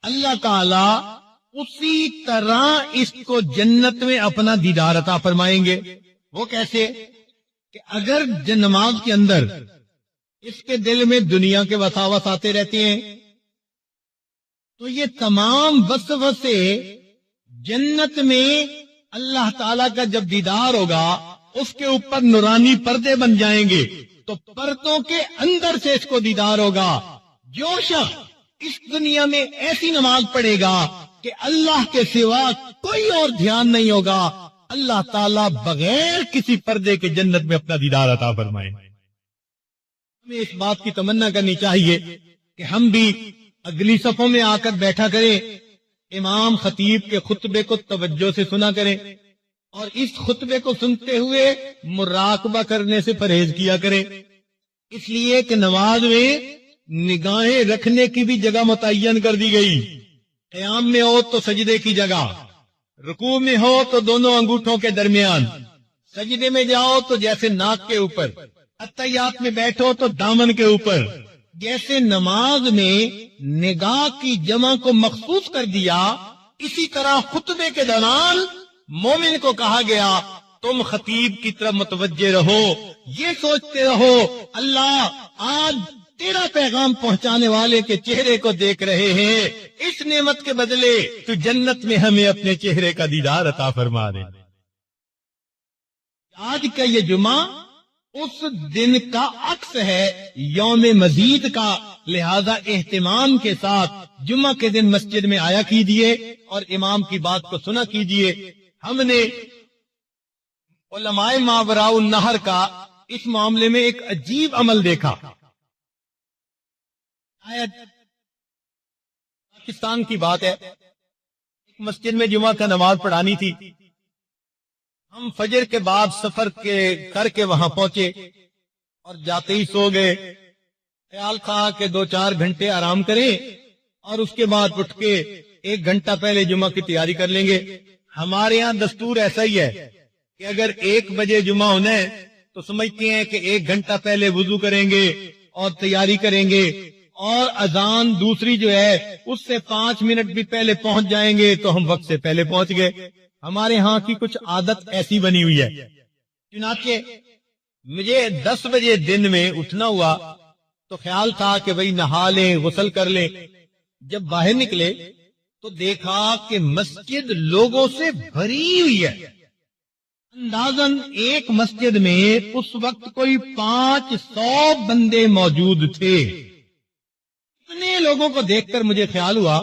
اللہ تعالی اسی طرح اس کو جنت میں اپنا دیدار عطا فرمائیں گے. وہ کیسے؟ کہ اگر نماز کے اندر اس کے دل میں دنیا کے وساوس آتے رہتے ہیں تو یہ تمام وسوسے جنت میں اللہ تعالی کا جب دیدار ہوگا اس کے اوپر نورانی پردے بن جائیں گے، تو پردوں کے اندر سے اس کو دیدار ہوگا. جو شخص اس دنیا میں ایسی نماز پڑھے گا کہ اللہ کے سوا کوئی اور دھیان نہیں ہوگا، اللہ تعالیٰ بغیر کسی پردے کے جنت میں اپنا دیدار عطا فرمائے. ہمیں اس بات کی تمنا کرنی چاہیے کہ ہم بھی اگلی صفوں میں آ کر بیٹھا کریں، امام خطیب کے خطبے کو توجہ سے سنا کریں، اور اس خطبے کو سنتے ہوئے مراقبہ کرنے سے پرہیز کیا کریں، اس لیے کہ نماز میں نگاہیں رکھنے کی بھی جگہ متعین کر دی گئی. قیام میں ہو تو سجدے کی جگہ، رکوع میں ہو تو دونوں انگوٹھوں کے درمیان، سجدے میں جاؤ تو جیسے ناک کے اوپر، اتحیات میں بیٹھو تو دامن کے اوپر. جیسے نماز میں نگاہ کی جمع کو مخصوص کر دیا، اسی طرح خطبے کے دوران مومن کو کہا گیا تم خطیب کی طرف متوجہ رہو، یہ سوچتے رہو اللہ آج تیرا پیغام پہنچانے والے کے چہرے کو دیکھ رہے ہیں، اس نعمت کے بدلے تو جنت میں ہمیں اپنے چہرے کا دیدار عطا فرما دے. آج کا یہ جمعہ اس دن کا عکس ہے، یوم مزید کا، لہذا اہتمام کے ساتھ جمعہ کے دن مسجد میں آیا کیجیے اور امام کی بات کو سنا کیجیے. ہم نے علماء ماوراء النہر کا اس معاملے میں ایک عجیب عمل دیکھا. پاکستان کی بات ہے، ایک مسجد میں جمعہ کا نماز پڑھانی تھی. ہم فجر کے بعد سفر کر کے وہاں پہنچے اور جاتے ہی سو گئے. خیال تھا کہ 2-4 گھنٹے آرام کریں اور اس کے بعد اٹھ کے 1 گھنٹہ پہلے جمعہ کی تیاری کر لیں گے. ہمارے ہاں دستور ایسا ہی ہے کہ اگر 1 بجے جمعہ ہونا ہے تو سمجھتے ہیں کہ 1 گھنٹہ پہلے وضو کریں گے اور تیاری کریں گے، اور اذان دوسری جو ہے اس سے 5 منٹ بھی پہلے پہنچ جائیں گے تو ہم وقت سے پہلے پہنچ گئے. ہمارے ہاں کی کچھ عادت ایسی بنی ہوئی ہے. چنانچہ مجھے 10 بجے دن میں اٹھنا ہوا تو خیال تھا کہ بھئی نہا لیں، غسل کر لیں. جب باہر نکلے تو دیکھا کہ مسجد لوگوں سے بھری ہوئی ہے. اندازاً ایک مسجد میں اس وقت کوئی 500 بندے موجود تھے. اتنے لوگوں کو دیکھ کر مجھے خیال ہوا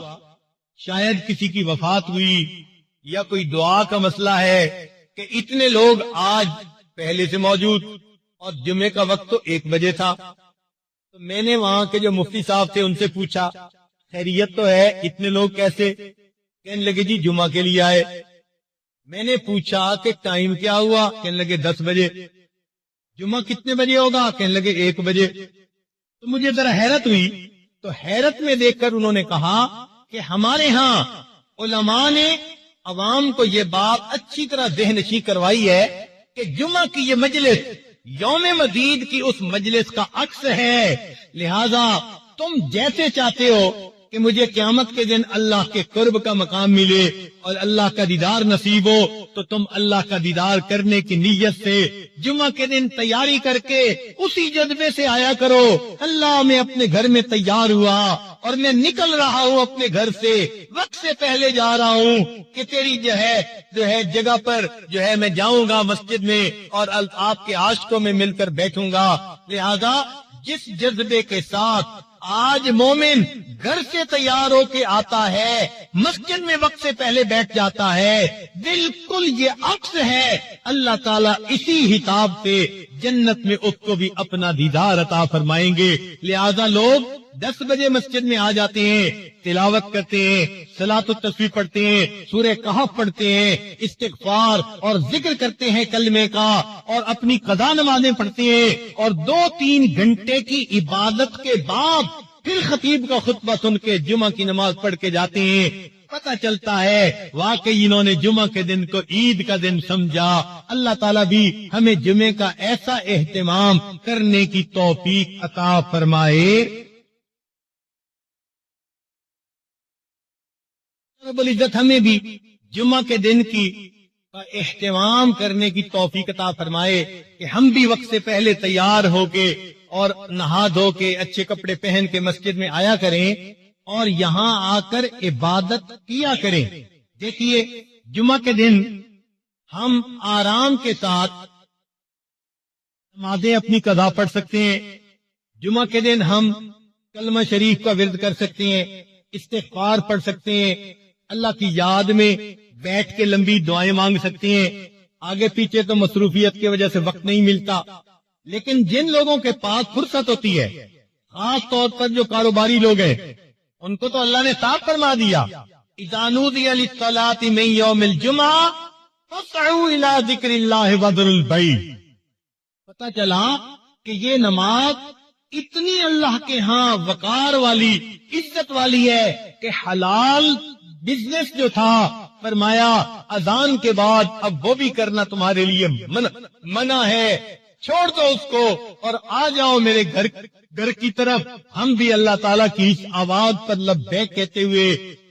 شاید کسی کی وفات ہوئی یا کوئی دعا کا مسئلہ ہے کہ اتنے لوگ آج پہلے سے موجود، اور جمعے کا وقت تو 1 بجے تھا. تو میں نے وہاں کے جو مفتی صاحب تھے ان سے پوچھا خیریت تو ہے، اتنے لوگ کیسے؟ کہنے لگے جی جمعہ کے لیے آئے. میں نے پوچھا کہ ٹائم کیا ہوا؟ کہنے لگے 10 بجے. جمعہ کتنے بجے ہوگا؟ کہنے لگے 1 بجے. تو مجھے ذرا حیرت ہوئی، تو حیرت میں دیکھ کر انہوں نے کہا کہ ہمارے ہاں علماء نے عوام کو یہ بات اچھی طرح ذہن نشین کروائی ہے کہ جمعہ کی یہ مجلس یوم مزید کی اس مجلس کا عکس ہے، لہذا تم جیسے چاہتے ہو کہ مجھے قیامت کے دن اللہ کے قرب کا مقام ملے اور اللہ کا دیدار نصیب ہو، تو تم اللہ کا دیدار کرنے کی نیت سے جمعہ کے دن تیاری کر کے اسی جذبے سے آیا کرو. اللہ میں اپنے گھر میں تیار ہوا اور میں نکل رہا ہوں اپنے گھر سے، وقت سے پہلے جا رہا ہوں کہ تیری جو ہے جگہ پر میں جاؤں گا مسجد میں اور آپ کے عاشقوں میں مل کر بیٹھوں گا. لہذا جس جذبے کے ساتھ آج مومن گھر سے تیار ہو کے آتا ہے، مسجد میں وقت سے پہلے بیٹھ جاتا ہے، بالکل یہ عکس ہے. اللہ تعالیٰ اسی حساب سے جنت میں اس کو بھی اپنا دیدار عطا فرمائیں گے. لہذا لوگ 10 بجے مسجد میں آ جاتے ہیں، تلاوت کرتے ہیں، صلاۃ التسبیح پڑھتے ہیں، سورہ کہف پڑھتے ہیں، استغفار اور ذکر کرتے ہیں کلمے کا، اور اپنی قضا نمازیں پڑھتے ہیں، اور 2-3 گھنٹے کی عبادت کے بعد پھر خطیب کا خطبہ سن کے جمعہ کی نماز پڑھ کے جاتے ہیں. پتہ چلتا ہے واقعی انہوں نے جمعہ کے دن کو عید کا دن سمجھا. اللہ تعالیٰ بھی ہمیں جمعے کا ایسا اہتمام کرنے کی توفیق عطا فرمائے. رب العزت ہمیں بھی جمعہ کے دن کی اہتمام کرنے کی توفیق عطا فرمائے کہ ہم بھی وقت سے پہلے تیار ہو کے اور نہا دھو کے اچھے کپڑے پہن کے مسجد میں آیا کریں اور یہاں آ کر عبادت کیا کریں. دیکھیے جمعہ کے دن ہم آرام کے ساتھ نمازیں اپنی قضا پڑھ سکتے ہیں. جمعہ کے دن ہم کلمہ شریف کا ورد کر سکتے ہیں، استغفار پڑھ سکتے ہیں، اللہ کی یاد میں بیٹھ کے لمبی دعائیں مانگ سکتے ہیں. آگے پیچھے تو مصروفیت کی وجہ سے وقت نہیں ملتا، لیکن جن لوگوں کے پاس فرصت ہوتی ہے، خاص طور پر جو کاروباری لوگ ہیں، ان کو تو اللہ نے صاف فرما دیا اذا نودی للصلاۃ من یوم الجمعہ فاسعوا الی ذکر اللہ وذروا البیع. پتہ چلا کہ یہ نماز اتنی اللہ کے ہاں وقار والی، عزت والی ہے کہ حلال بزنس جو تھا فرمایا اذان کے بعد اب وہ بھی کرنا تمہارے لیے منع ہے، چھوڑ دو اس کو اور آ جاؤ میرے گھر کی طرف. ہم بھی اللہ تعالیٰ کی اس آواز پر لبیک کہتے ہوئے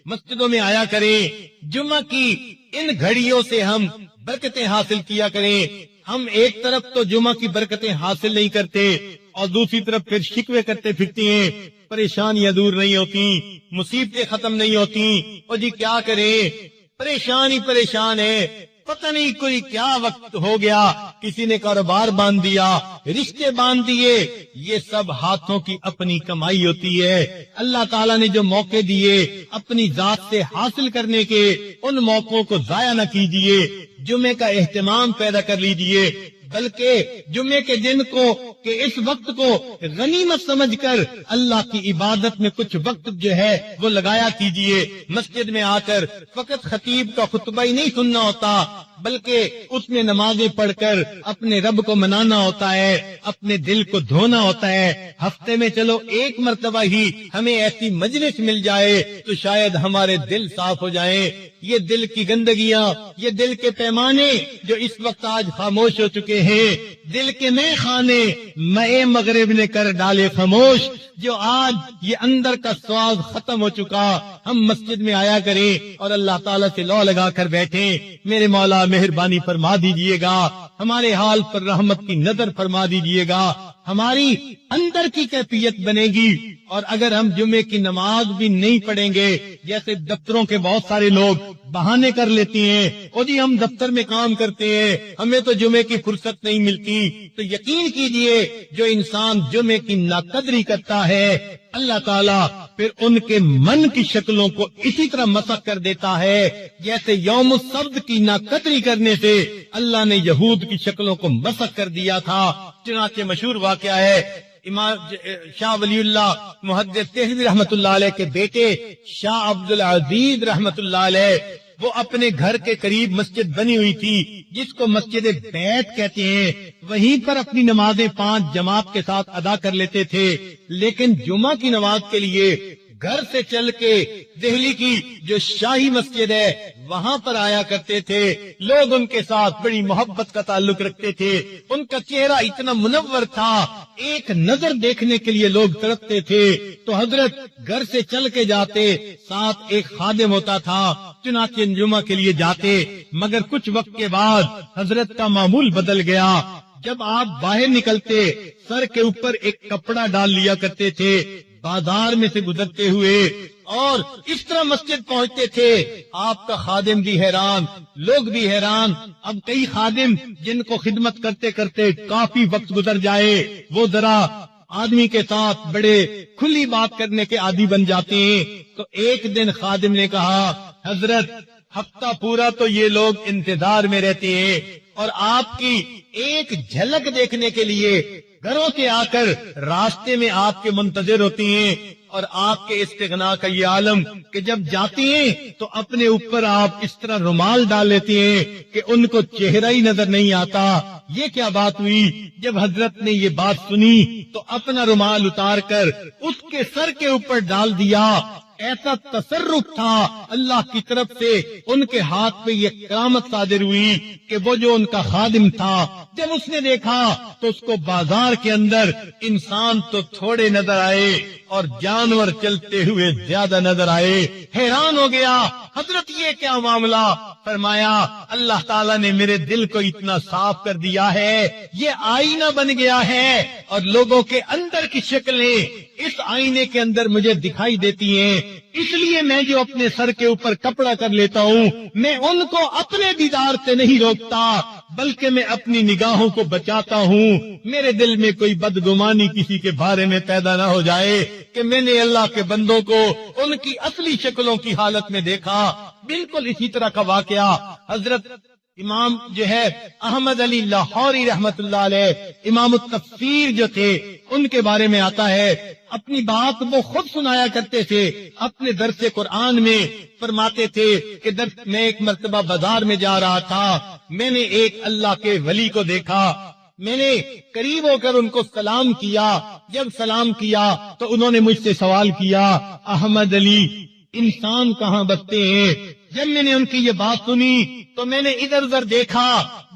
مسجدوں میں آیا کریں. جمعہ کی ان گھڑیوں سے ہم برکتیں حاصل کیا کریں. ہم ایک طرف تو جمعہ کی برکتیں حاصل نہیں کرتے اور دوسری طرف پھر شکوے کرتے پھرتے ہیں، پریشانیاں دور نہیں ہوتی، مصیبتیں ختم نہیں ہوتی. اور جی کیا کریں، پریشان ہے، پتہ نہیں کوئی کیا وقت ہو گیا، کسی نے کاروبار باندھ دیا، رشتے باندھ دیے. یہ سب ہاتھوں کی اپنی کمائی ہوتی ہے. اللہ تعالیٰ نے جو موقع دیے اپنی ذات سے حاصل کرنے کے، ان موقعوں کو ضائع نہ کیجیے. جمعے کا اہتمام پیدا کر لیجیے، بلکہ جمعے کے دن کو کہ اس وقت کو غنیمت سمجھ کر اللہ کی عبادت میں کچھ وقت جو ہے وہ لگایا کیجیے. مسجد میں آ کر فقط خطیب کا خطبہ ہی نہیں سننا ہوتا، بلکہ اس میں نمازیں پڑھ کر اپنے رب کو منانا ہوتا ہے، اپنے دل کو دھونا ہوتا ہے. ہفتے میں چلو ایک مرتبہ ہی ہمیں ایسی مجلس مل جائے تو شاید ہمارے دل صاف ہو جائیں. یہ دل کی گندگیاں، یہ دل کے پیمانے جو اس وقت آج خاموش ہو چکے ہیں، دل کے نئے خانے مئے مغرب نے کر ڈالے خاموش، جو آج یہ اندر کا سواز ختم ہو چکا. ہم مسجد میں آیا کریں اور اللہ تعالیٰ سے لو لگا کر بیٹھیں، میرے مولا مہربانی فرما دیجئے گا، ہمارے حال پر رحمت کی نظر فرما دیجئے گا. ہماری اندر کی کیفیت بنے گی. اور اگر ہم جمعے کی نماز بھی نہیں پڑھیں گے، جیسے دفتروں کے بہت سارے لوگ بہانے کر لیتے ہیں، او جی ہم دفتر میں کام کرتے ہیں، ہمیں تو جمعے کی فرصت نہیں ملتی، تو یقین کیجئے جو انسان جمعے کی ناقدری کرتا ہے اللہ تعالیٰ پھر ان کے من کی شکلوں کو اسی طرح مسخ کر دیتا ہے جیسے یوم السبت کی ناقدری کرنے سے اللہ نے یہود کی شکلوں کو مسخ کر دیا تھا۔ چنانچہ مشہور واقعہ ہے، امام شاہ ولی اللہ محدث دہلوی رحمت اللہ علیہ کے بیٹے شاہ عبد العزیز رحمت اللہ علیہ، وہ اپنے گھر کے قریب مسجد بنی ہوئی تھی جس کو مسجد بیت کہتے ہیں، وہیں پر اپنی نمازیں 5 جماعت کے ساتھ ادا کر لیتے تھے، لیکن جمعہ کی نماز کے لیے گھر سے چل کے دہلی کی جو شاہی مسجد ہے وہاں پر آیا کرتے تھے۔ لوگ ان کے ساتھ بڑی محبت کا تعلق رکھتے تھے، ان کا چہرہ اتنا منور تھا، ایک نظر دیکھنے کے لیے لوگ تڑپتے تھے۔ تو حضرت گھر سے چل کے جاتے، ساتھ ایک خادم ہوتا تھا، چنانچہ جمعہ کے لیے جاتے، مگر کچھ وقت کے بعد حضرت کا معمول بدل گیا۔ جب آپ باہر نکلتے سر کے اوپر ایک کپڑا ڈال لیا کرتے تھے، بازار میں سے گزرتے ہوئے اور اس طرح مسجد پہنچتے تھے، آپ کا خادم بھی حیران، لوگ بھی حیران۔ اب کئی خادم جن کو خدمت کرتے کرتے کافی وقت گزر جائے، وہ ذرا آدمی کے ساتھ بڑے کھلی بات کرنے کے عادی بن جاتے ہیں۔ تو ایک دن خادم نے کہا، حضرت ہفتہ پورا تو یہ لوگ انتظار میں رہتے ہیں اور آپ کی ایک جھلک دیکھنے کے لیے گھروں سے آ کر راستے میں آپ کے منتظر ہوتی ہیں، اور آپ کے استغنا کا یہ عالم کہ جب جاتی ہیں تو اپنے اوپر آپ اس طرح رومال ڈال لیتے ہیں کہ ان کو چہرہ ہی نظر نہیں آتا۔ یہ کیا بات ہوئی؟ جب حضرت نے یہ بات سنی تو اپنا رومال اتار کر اس کے سر کے اوپر ڈال دیا۔ ایسا تصرف تھا اللہ کی طرف سے، ان کے ہاتھ پہ یہ کرامت صادر ہوئی کہ وہ جو ان کا خادم تھا، جب اس نے دیکھا تو اس کو بازار کے اندر انسان تو تھوڑے نظر آئے اور جانور چلتے ہوئے زیادہ نظر آئے۔ حیران ہو گیا، حضرت یہ کیا معاملہ؟ فرمایا اللہ تعالیٰ نے میرے دل کو اتنا صاف کر دیا ہے، یہ آئینہ بن گیا ہے اور لوگوں کے اندر کی شکلیں اس آئینے کے اندر مجھے دکھائی دیتی ہیں، اس لیے میں جو اپنے سر کے اوپر کپڑا کر لیتا ہوں، میں ان کو اپنے دیدار سے نہیں روکتا بلکہ میں اپنی نگاہوں کو بچاتا ہوں۔ میرے دل میں کوئی بدگمانی کسی کے بارے میں پیدا نہ ہو جائے کہ میں نے اللہ کے بندوں کو ان کی اصلی شکلوں کی حالت میں دیکھا۔ بالکل اسی طرح کا واقعہ حضرت امام جو ہے احمد علی لاہوری رحمت اللہ علیہ، امام التفسیر جو تھے، ان کے بارے میں آتا ہے، اپنی بات وہ خود سنایا کرتے تھے اپنے درس قرآن میں۔ فرماتے تھے کہ میں ایک مرتبہ بازار میں جا رہا تھا، میں نے ایک اللہ کے ولی کو دیکھا، میں نے قریب ہو کر ان کو سلام کیا۔ جب سلام کیا تو انہوں نے مجھ سے سوال کیا، احمد علی انسان کہاں بستے ہیں؟ جب میں نے ان کی یہ بات سنی تو میں نے ادھر ادھر دیکھا،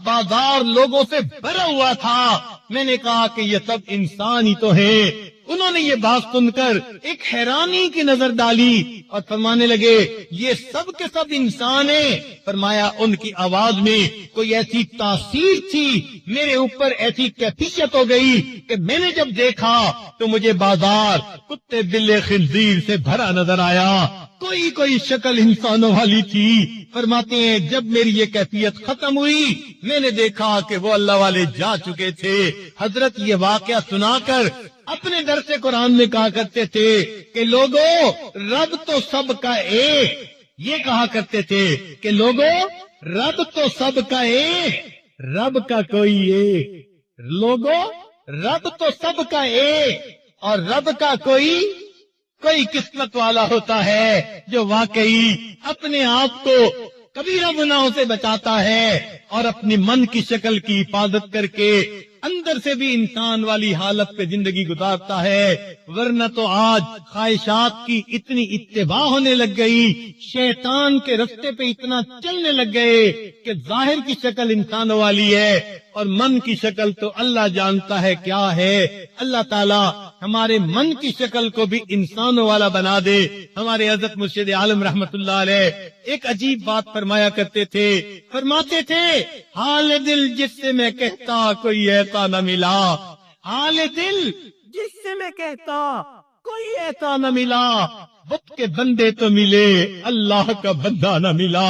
بازار لوگوں سے بھرا ہوا تھا۔ میں نے کہا کہ یہ سب انسان ہی تو ہیں۔ انہوں نے یہ بات سن کر ایک حیرانی کی نظر ڈالی اور فرمانے لگے، یہ سب کے سب انسان ہیں۔ فرمایا ان کی آواز میں کوئی ایسی تاثیر تھی، میرے اوپر ایسی کیفیت ہو گئی کہ میں نے جب دیکھا تو مجھے بازار کتے بلے خنزیر سے بھرا نظر آیا، کوئی شکل انسانوں والی تھی۔ فرماتے ہیں جب میری یہ کیفیت ختم ہوئی، میں نے دیکھا کہ وہ اللہ والے جا چکے تھے۔ حضرت یہ واقعہ سنا کر اپنے درس قرآن میں کہا کرتے تھے کہ لوگوں رب تو سب کا ایک، یہ کہا کرتے تھے کہ لوگوں رب تو سب کا ایک، رب کا کوئی ایک، لوگوں رب تو سب کا ایک، اور رب کا کوئی قسمت والا ہوتا ہے جو واقعی اپنے آپ کو کبیرہ گناہوں سے بچاتا ہے اور اپنی من کی شکل کی حفاظت کر کے اندر سے بھی انسان والی حالت پہ زندگی گزارتا ہے۔ ورنہ تو آج خواہشات کی اتنی اتباع ہونے لگ گئی، شیطان کے رستے پہ اتنا چلنے لگ گئے کہ ظاہر کی شکل انسانوں والی ہے اور من کی شکل تو اللہ جانتا ہے کیا ہے۔ اللہ تعالی ہمارے من کی شکل کو بھی انسانوں والا بنا دے۔ ہمارے حضرت مرشد عالم رحمت اللہ علیہ ایک عجیب بات فرمایا کرتے تھے، فرماتے تھے حال دل جس سے میں کہتا کوئی ایسا نہ ملا، حال دل جس سے میں کہتا کوئی ایسا نہ ملا، بت کے بندے تو ملے اللہ کا بندہ نہ ملا۔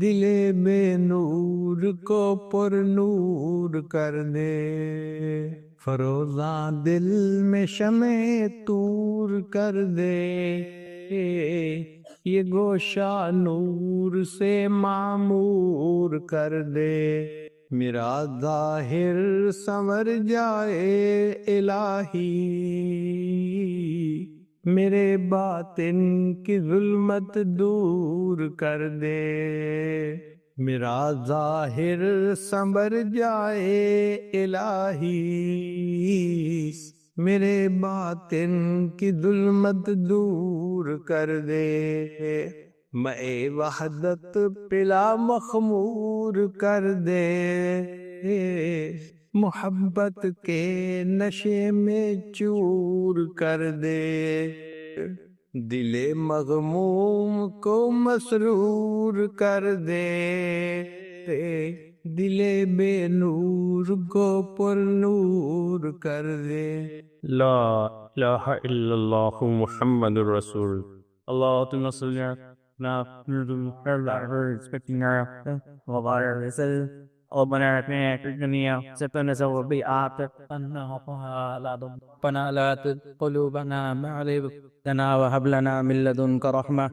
دل بے نور کو پر نور کر دے، فروزاں دل میں شمع طور کر دے، یہ گوشہ نور سے معمور کر دے، میرا ظاہر سنور جائے الہی، میرے باطن کی ظلمت دور کر دے، میرا ظاہر سنور جائے الہی، میرے باطن کی ظلمت دور کر دے، میں وحدت پلا مخمور کر دے، محبت کے نشے میں چور کر دے، دل مغموم کو مسرور کر دے، دل بے نور کو پر نور کر دے۔ لا الہ الا اللہ محمد الرسول اللہم صلی ربنا آتنا في الدنيا حسنة وفي الآخرة حسنة ربنا لا تزغ قلوبنا بعد إذ هديتنا وهب لنا من لدنك رحمة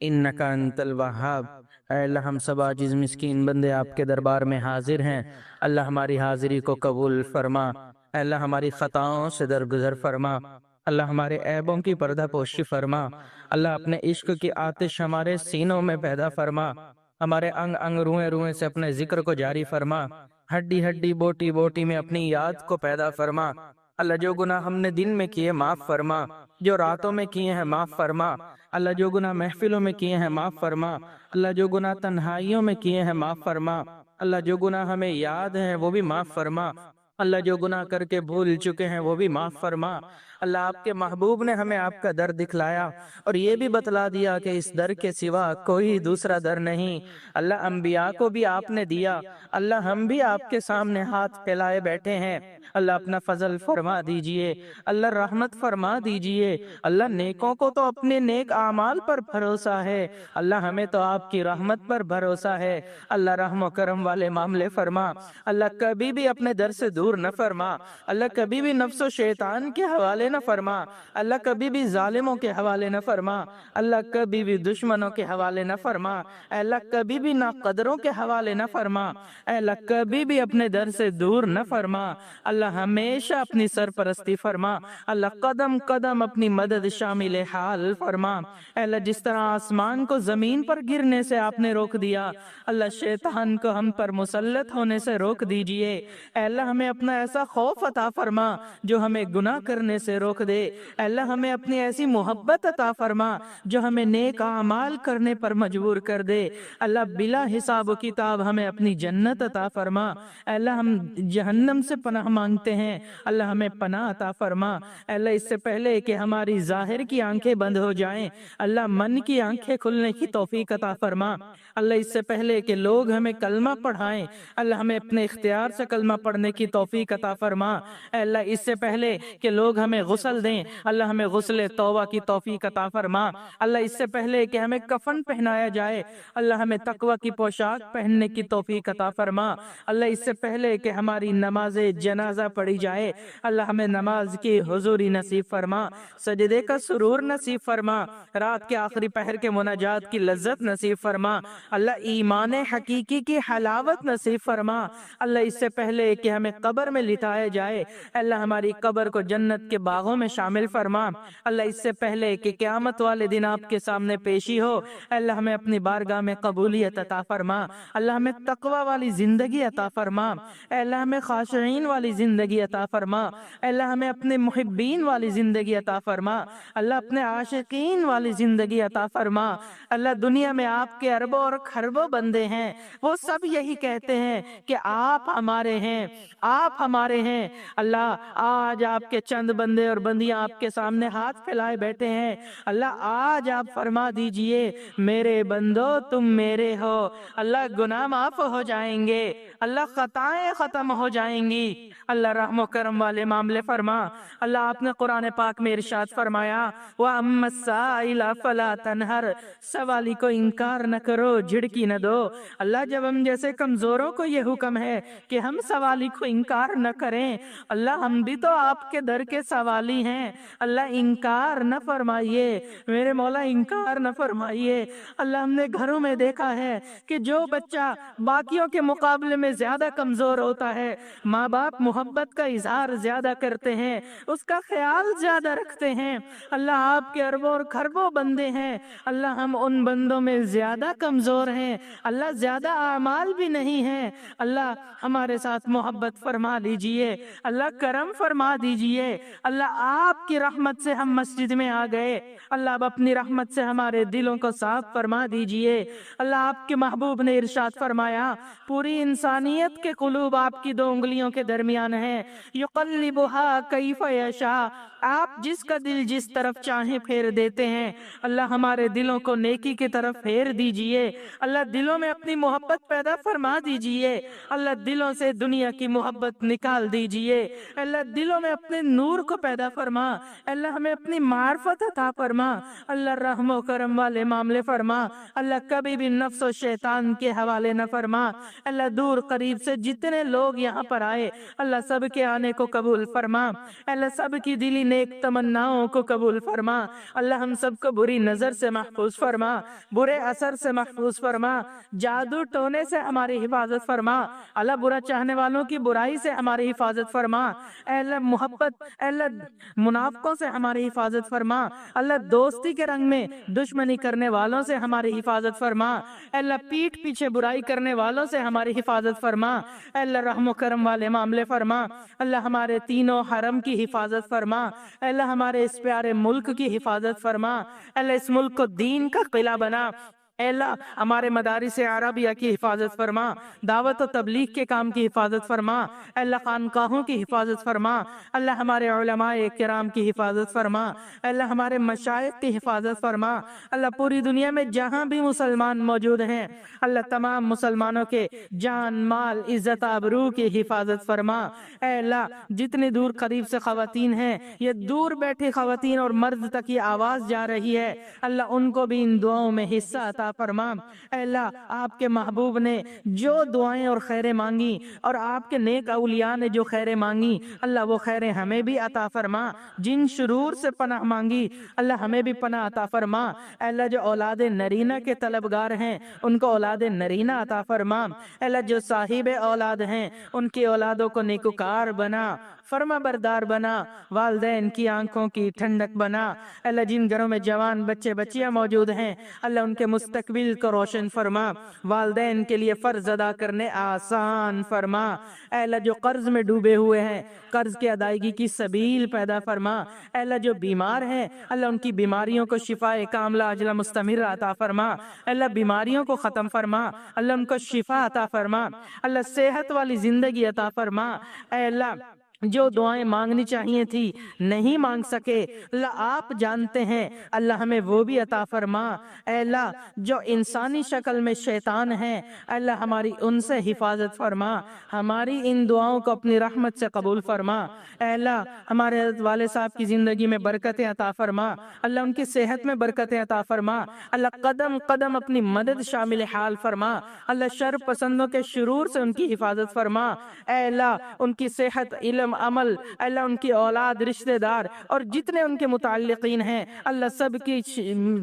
إنك أنت الوهاب۔ اے اللہ ہم سب عاجز مسکین بندے آپ کے دربار میں حاضر ہیں، اللہ ہماری حاضری کو قبول فرما، اے اللہ ہماری خطاؤں سے درگزر فرما، اللہ ہمارے عیبوں کی پردہ پوشی فرما، اللہ اپنے عشق کی آتش ہمارے سینوں میں پیدا فرما، ہمارے انگ انگ روئیں روئیں سے اپنے ذکر کو جاری فرما، ہڈی ہڈی بوٹی بوٹی میں اپنی یاد کو پیدا فرما، اللہ جو گناہ ہم نے دن میں کیے معاف فرما، جو راتوں میں کیے ہیں معاف فرما، اللہ جو گناہ محفلوں میں کیے ہیں معاف فرما، اللہ جو گناہ تنہائیوں میں کیے ہیں معاف فرما، اللہ جو گناہ ہمیں یاد ہیں وہ بھی معاف فرما، اللہ جو گناہ کر کے بھول چکے ہیں وہ بھی معاف فرما، اللہ آپ کے محبوب نے ہمیں آپ کا در دکھلایا اور یہ بھی بتلا دیا کہ اس در کے سوا کوئی دوسرا در نہیں، اللہ انبیاء کو بھی آپ نے دیا، اللہ ہم بھی آپ کے سامنے ہاتھ پھیلائے بیٹھے ہیں، اللہ اپنا فضل فرما دیجئے، اللہ رحمت فرما دیجئے، اللہ نیکوں کو تو اپنے نیک اعمال پر بھروسہ ہے، اللہ ہمیں تو آپ کی رحمت پر بھروسہ ہے، اللہ رحم و کرم والے معاملے فرما، اللہ کبھی بھی اپنے در سے دور نہ فرما، اللہ کبھی بھی نفس و شیطان کے حوالے نہ فرما، اللہ کبھی بھی ظالموں کے حوالے نہ فرما، اللہ کبھی بھی دشمنوں کے حوالے نہ فرما، اے اللہ کبھی بھی ناقدروں کے حوالے نہ فرما، اے اللہ کبھی بھی اپنے در سے دور نہ فرما، اللہ ہمیشہ اپنی سرپرستی فرما، اللہ قدم قدم اپنی مدد شامل حال فرما، اے اللہ جس طرح آسمان کو زمین پر گرنے سے آپ نے روک دیا، اللہ شیطان کو ہم پر مسلط ہونے سے روک دیجئے، اے اللہ ہمیں اپنا ایسا خوف عطا فرما جو ہمیں گناہ کرنے سے روک دے، اے اللہ ہمیں اپنی ایسی محبت عطا فرما جو ہمیں نیک اعمال کرنے پر مجبور کر دے، اللہ بلا حساب و کتاب ہمیں اپنی جنت عطا فرما، اے اللہ ہم جہنم سے پناہ مانگتے ہیں، اللہ ہمیں پناہ عطا فرما، اے اللہ اس سے پہلے کہ ہماری ظاہر کی آنکھیں بند ہو جائیں، اللہ من کی آنکھیں کھلنے کی توفیق عطا فرما، اللہ اس سے پہلے کہ لوگ ہمیں کلمہ پڑھائیں، اللہ ہمیں اپنے اختیار سے کلمہ پڑھنے کی توفیق عطا فرما، اے اللہ اس سے پہلے کہ لوگ ہمیں غسل دیں، اللہ ہمیں غسل توبہ کی توفیق عطا فرما، اللہ اس سے پہلے کہ ہمیں کفن پہنایا جائے، اللہ ہمیں تقوی کی پوشاک پہننے کی توفیق عطا فرما، اللہ اس سے پہلے کہ ہماری نماز جنازہ پڑھی جائے، اللہ ہمیں نماز کی حضوری نصیب فرما، سجدے کا سرور نصیب فرما، رات کے آخری پہر کے مناجات کی لذت نصیب فرما، اللہ ایمان حقیقی کی حلاوت نصیب فرما، اللہ اس سے پہلے کہ ہمیں قبر میں لٹایا جائے، اللہ ہماری قبر کو جنت کے باغوں میں شامل فرما، اللہ اس سے پہلے کہ قیامت والے دن آپ کے سامنے پیشی ہو، اللہ ہمیں اپنی بارگاہ میں قبولیت عطا فرما، اللہ ہمیں تقوی والی زندگی عطا فرما، اے اللہ ہمیں خاشعین والی زندگی عطا فرما، اے اللہ ہمیں اپنے محبین والی زندگی عطا فرما، اللہ اپنے عاشقین والی زندگی عطا فرما، اللہ دنیا میں آپ کے اربوں اور خربوں بندے ہیں، وہ سب یہی کہتے ہیں کہ آپ ہمارے ہیں، آپ ہمارے ہیں، اللہ آج آپ کے چند بندے بندے اور بندیاں آپ کے سامنے ہاتھ پھیلائے بیٹھے ہیں، اللہ آج آپ فرما دیجئے میرے بندو تم میرے ہو، اللہ گناہ معاف ہو جائیں گے، اللہ خطائیں ختم ہو جائیں گی، اللہ رحم و کرم والے معاملے فرما۔ اللہ آپ نے قرآن پاک میں ارشاد فرمایا وَأَمَّا السَّائِلَ فَلَا تَنْهَرْ، سوالی کو انکار نہ کرو، جھڑکی نہ دو۔ اللہ جب ہم جیسے کمزوروں کو یہ حکم ہے کہ ہم سوالی کو انکار نہ کریں، اللہ ہم بھی تو آپ کے در کے سوالی ہیں، اللہ انکار نہ فرمائیے میرے مولا، انکار نہ فرمائیے۔ اللہ ہم نے گھروں میں دیکھا ہے کہ جو بچہ باقیوں کے مقابلے میں زیادہ کمزور ہوتا ہے، ماں باپ محبت کا اظہار زیادہ کرتے ہیں، اس کا خیال زیادہ رکھتے ہیں۔ اللہ آپ کے اربوں اور خربوں بندے ہیں، اللہ ہم ان بندوں میں زیادہ کمزور ہیں، اللہ زیادہ اعمال بھی نہیں ہیں، اللہ ہمارے ساتھ محبت فرما لیجئے، اللہ کرم فرما دیجئے۔ اللہ آپ کی رحمت سے ہم مسجد میں آ گئے، اللہ اب اپنی رحمت سے ہمارے دلوں کو صاف فرما دیجئے۔ اللہ آپ کے محبوب نے ارشاد فرمایا پوری انسانیت کے قلوب آپ کی 2 انگلیوں کے درمیان ہیں، یقلبھا کیف یشاء، آپ جس کا دل جس طرف چاہیں پھیر دیتے ہیں۔ اللہ ہمارے دلوں کو نیکی کی طرف پھیر دیجئے، اللہ دلوں میں اپنی محبت پیدا فرما دیجئے، اللہ دلوں سے دنیا کی محبت نکال دیجئے، اللہ دلوں میں اپنے نور کو پیدا فرما، اللہ ہمیں اپنی معرفت عطا فرما، اللہ رحم و کرم والے معاملے فرما، اللہ کبھی بھی نفس و شیطان کے حوالے نہ فرما۔ اللہ دور قریب سے جتنے لوگ یہاں پر آئے، اللہ سب کے آنے کو قبول فرما، اللہ سب کی دلی نیک تمناؤں کو قبول فرما، اللہ ہم سب کو بری نظر سے محفوظ فرما، برے اثر سے محفوظ فرما، جادو ٹونے سے ہماری حفاظت فرما، اللہ برا چاہنے والوں کی برائی سے ہماری حفاظت فرما، اے اللہ محبت، اے اللہ منافقوں سے ہماری حفاظت فرما، اللہ دوستی کے رنگ میں دشمنی کرنے والوں سے ہماری حفاظت فرما، اے اللہ پیٹھ پیچھے برائی کرنے والوں سے ہماری حفاظت فرما، اے اللہ رحم و کرم والے معاملے فرما، اللہ ہمارے تینوں حرم کی حفاظت فرما، اے اللہ ہمارے اس پیارے ملک کی حفاظت فرما، اے اللہ اس ملک کو دین کا قلعہ بنا، اے اللہ ہمارے مدارس عربیہ کی حفاظت فرما، دعوت و تبلیغ کے کام کی حفاظت فرما، اے اللہ خانقاہوں کی حفاظت فرما، اللہ ہمارے علماء کرام کی حفاظت فرما، اے اللہ ہمارے مشائخ کی حفاظت فرما، اللہ پوری دنیا میں جہاں بھی مسلمان موجود ہیں، اللہ تمام مسلمانوں کے جان مال عزت آبرو کی حفاظت فرما، اے اللہ جتنی دور قریب سے خواتین ہیں، یہ دور بیٹھی خواتین اور مرد تک یہ آواز جا رہی ہے، اللہ ان کو بھی ان دعاؤں میں حصہ عطا فرما، اے اللہ آپ کے محبوب نے جو دعائیں اور خیریں مانگی اور آپ کے نیک اولیاء نے جو خیریں مانگی، اللہ وہ خیریں ہمیں بھی عطا فرما، جن شرور سے پناہ مانگی اللہ ہمیں بھی پناہ عطا فرما، اے اللہ جو اولاد نرینہ کے طلبگار ہیں ان کو اولاد نرینہ عطا فرما، اے اللہ جو صاحب اولاد ہیں ان کی اولادوں کو نیکوکار بنا، فرما بردار بنا، والدین کی آنکھوں کی ٹھنڈک بنا، اے اللہ جن گھروں میں جوان بچے بچیاں موجود ہیں اللہ ان کے مستقبل کو روشن فرما، والدین کے لیے فرض ادا کرنے آسان فرما، اے اللہ جو قرض میں ڈوبے ہوئے ہیں قرض کی ادائیگی کی سبیل پیدا فرما، اے اللہ جو بیمار ہیں اللہ ان کی بیماریوں کو شفاء کاملہ عاجلہ مستمرہ عطا فرما، اے اللہ بیماریوں کو ختم فرما، اللہ ان کو شفا عطا فرما، اللہ صحت والی زندگی عطا فرما، اے اللہ جو دعائیں مانگنی چاہیے تھی نہیں مانگ سکے اللہ آپ جانتے ہیں، اللہ ہمیں وہ بھی عطا فرما، اے اللہ جو انسانی شکل میں شیطان ہیں اللہ ہماری ان سے حفاظت فرما، ہماری ان دعاؤں کو اپنی رحمت سے قبول فرما، اے اللہ ہمارے حضرت والد صاحب کی زندگی میں برکتیں عطا فرما، اللہ ان کی صحت میں برکتیں عطا فرما، اللہ قدم قدم اپنی مدد شامل حال فرما، اللہ شر پسندوں کے شرور سے ان کی حفاظت فرما، اے اللہ ان کی صحت علم عمل اللہ ان کی اولاد رشتہ دار اور جتنے ان کے متعلقین ہیں اللہ سب کی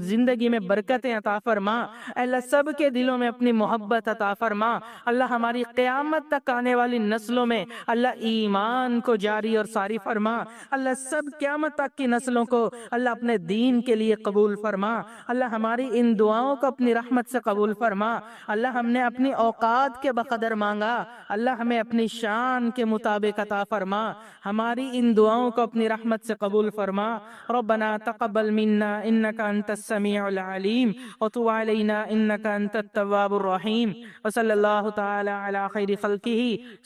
زندگی میں برکتیں عطا فرما، اللہ سب کے دلوں میں اپنی محبت عطا فرما، اللہ ہماری قیامت تک آنے والی نسلوں میں اللہ ایمان کو جاری اور ساری فرما، اللہ سب قیامت تک کی نسلوں کو اللہ اپنے دین کے لیے قبول فرما، اللہ ہماری ان دعاؤں کو اپنی رحمت سے قبول فرما، اللہ ہم نے اپنی اوقات کے بقدر مانگا اللہ ہمیں اپنی شان کے مطابق عطا فرما، فرما، ہماری ان دعاؤں کو اپنی رحمت سے قبول فرما۔ ربنا تقبل منا انك انت السميع العليم وتب علينا انك انت التواب الرحيم، وصلی اللہ تعالی علی خیر خلقہ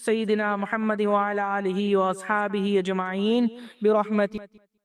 سیدنا محمد وعلى آلہ واصحابہ اجمعین برحمتہ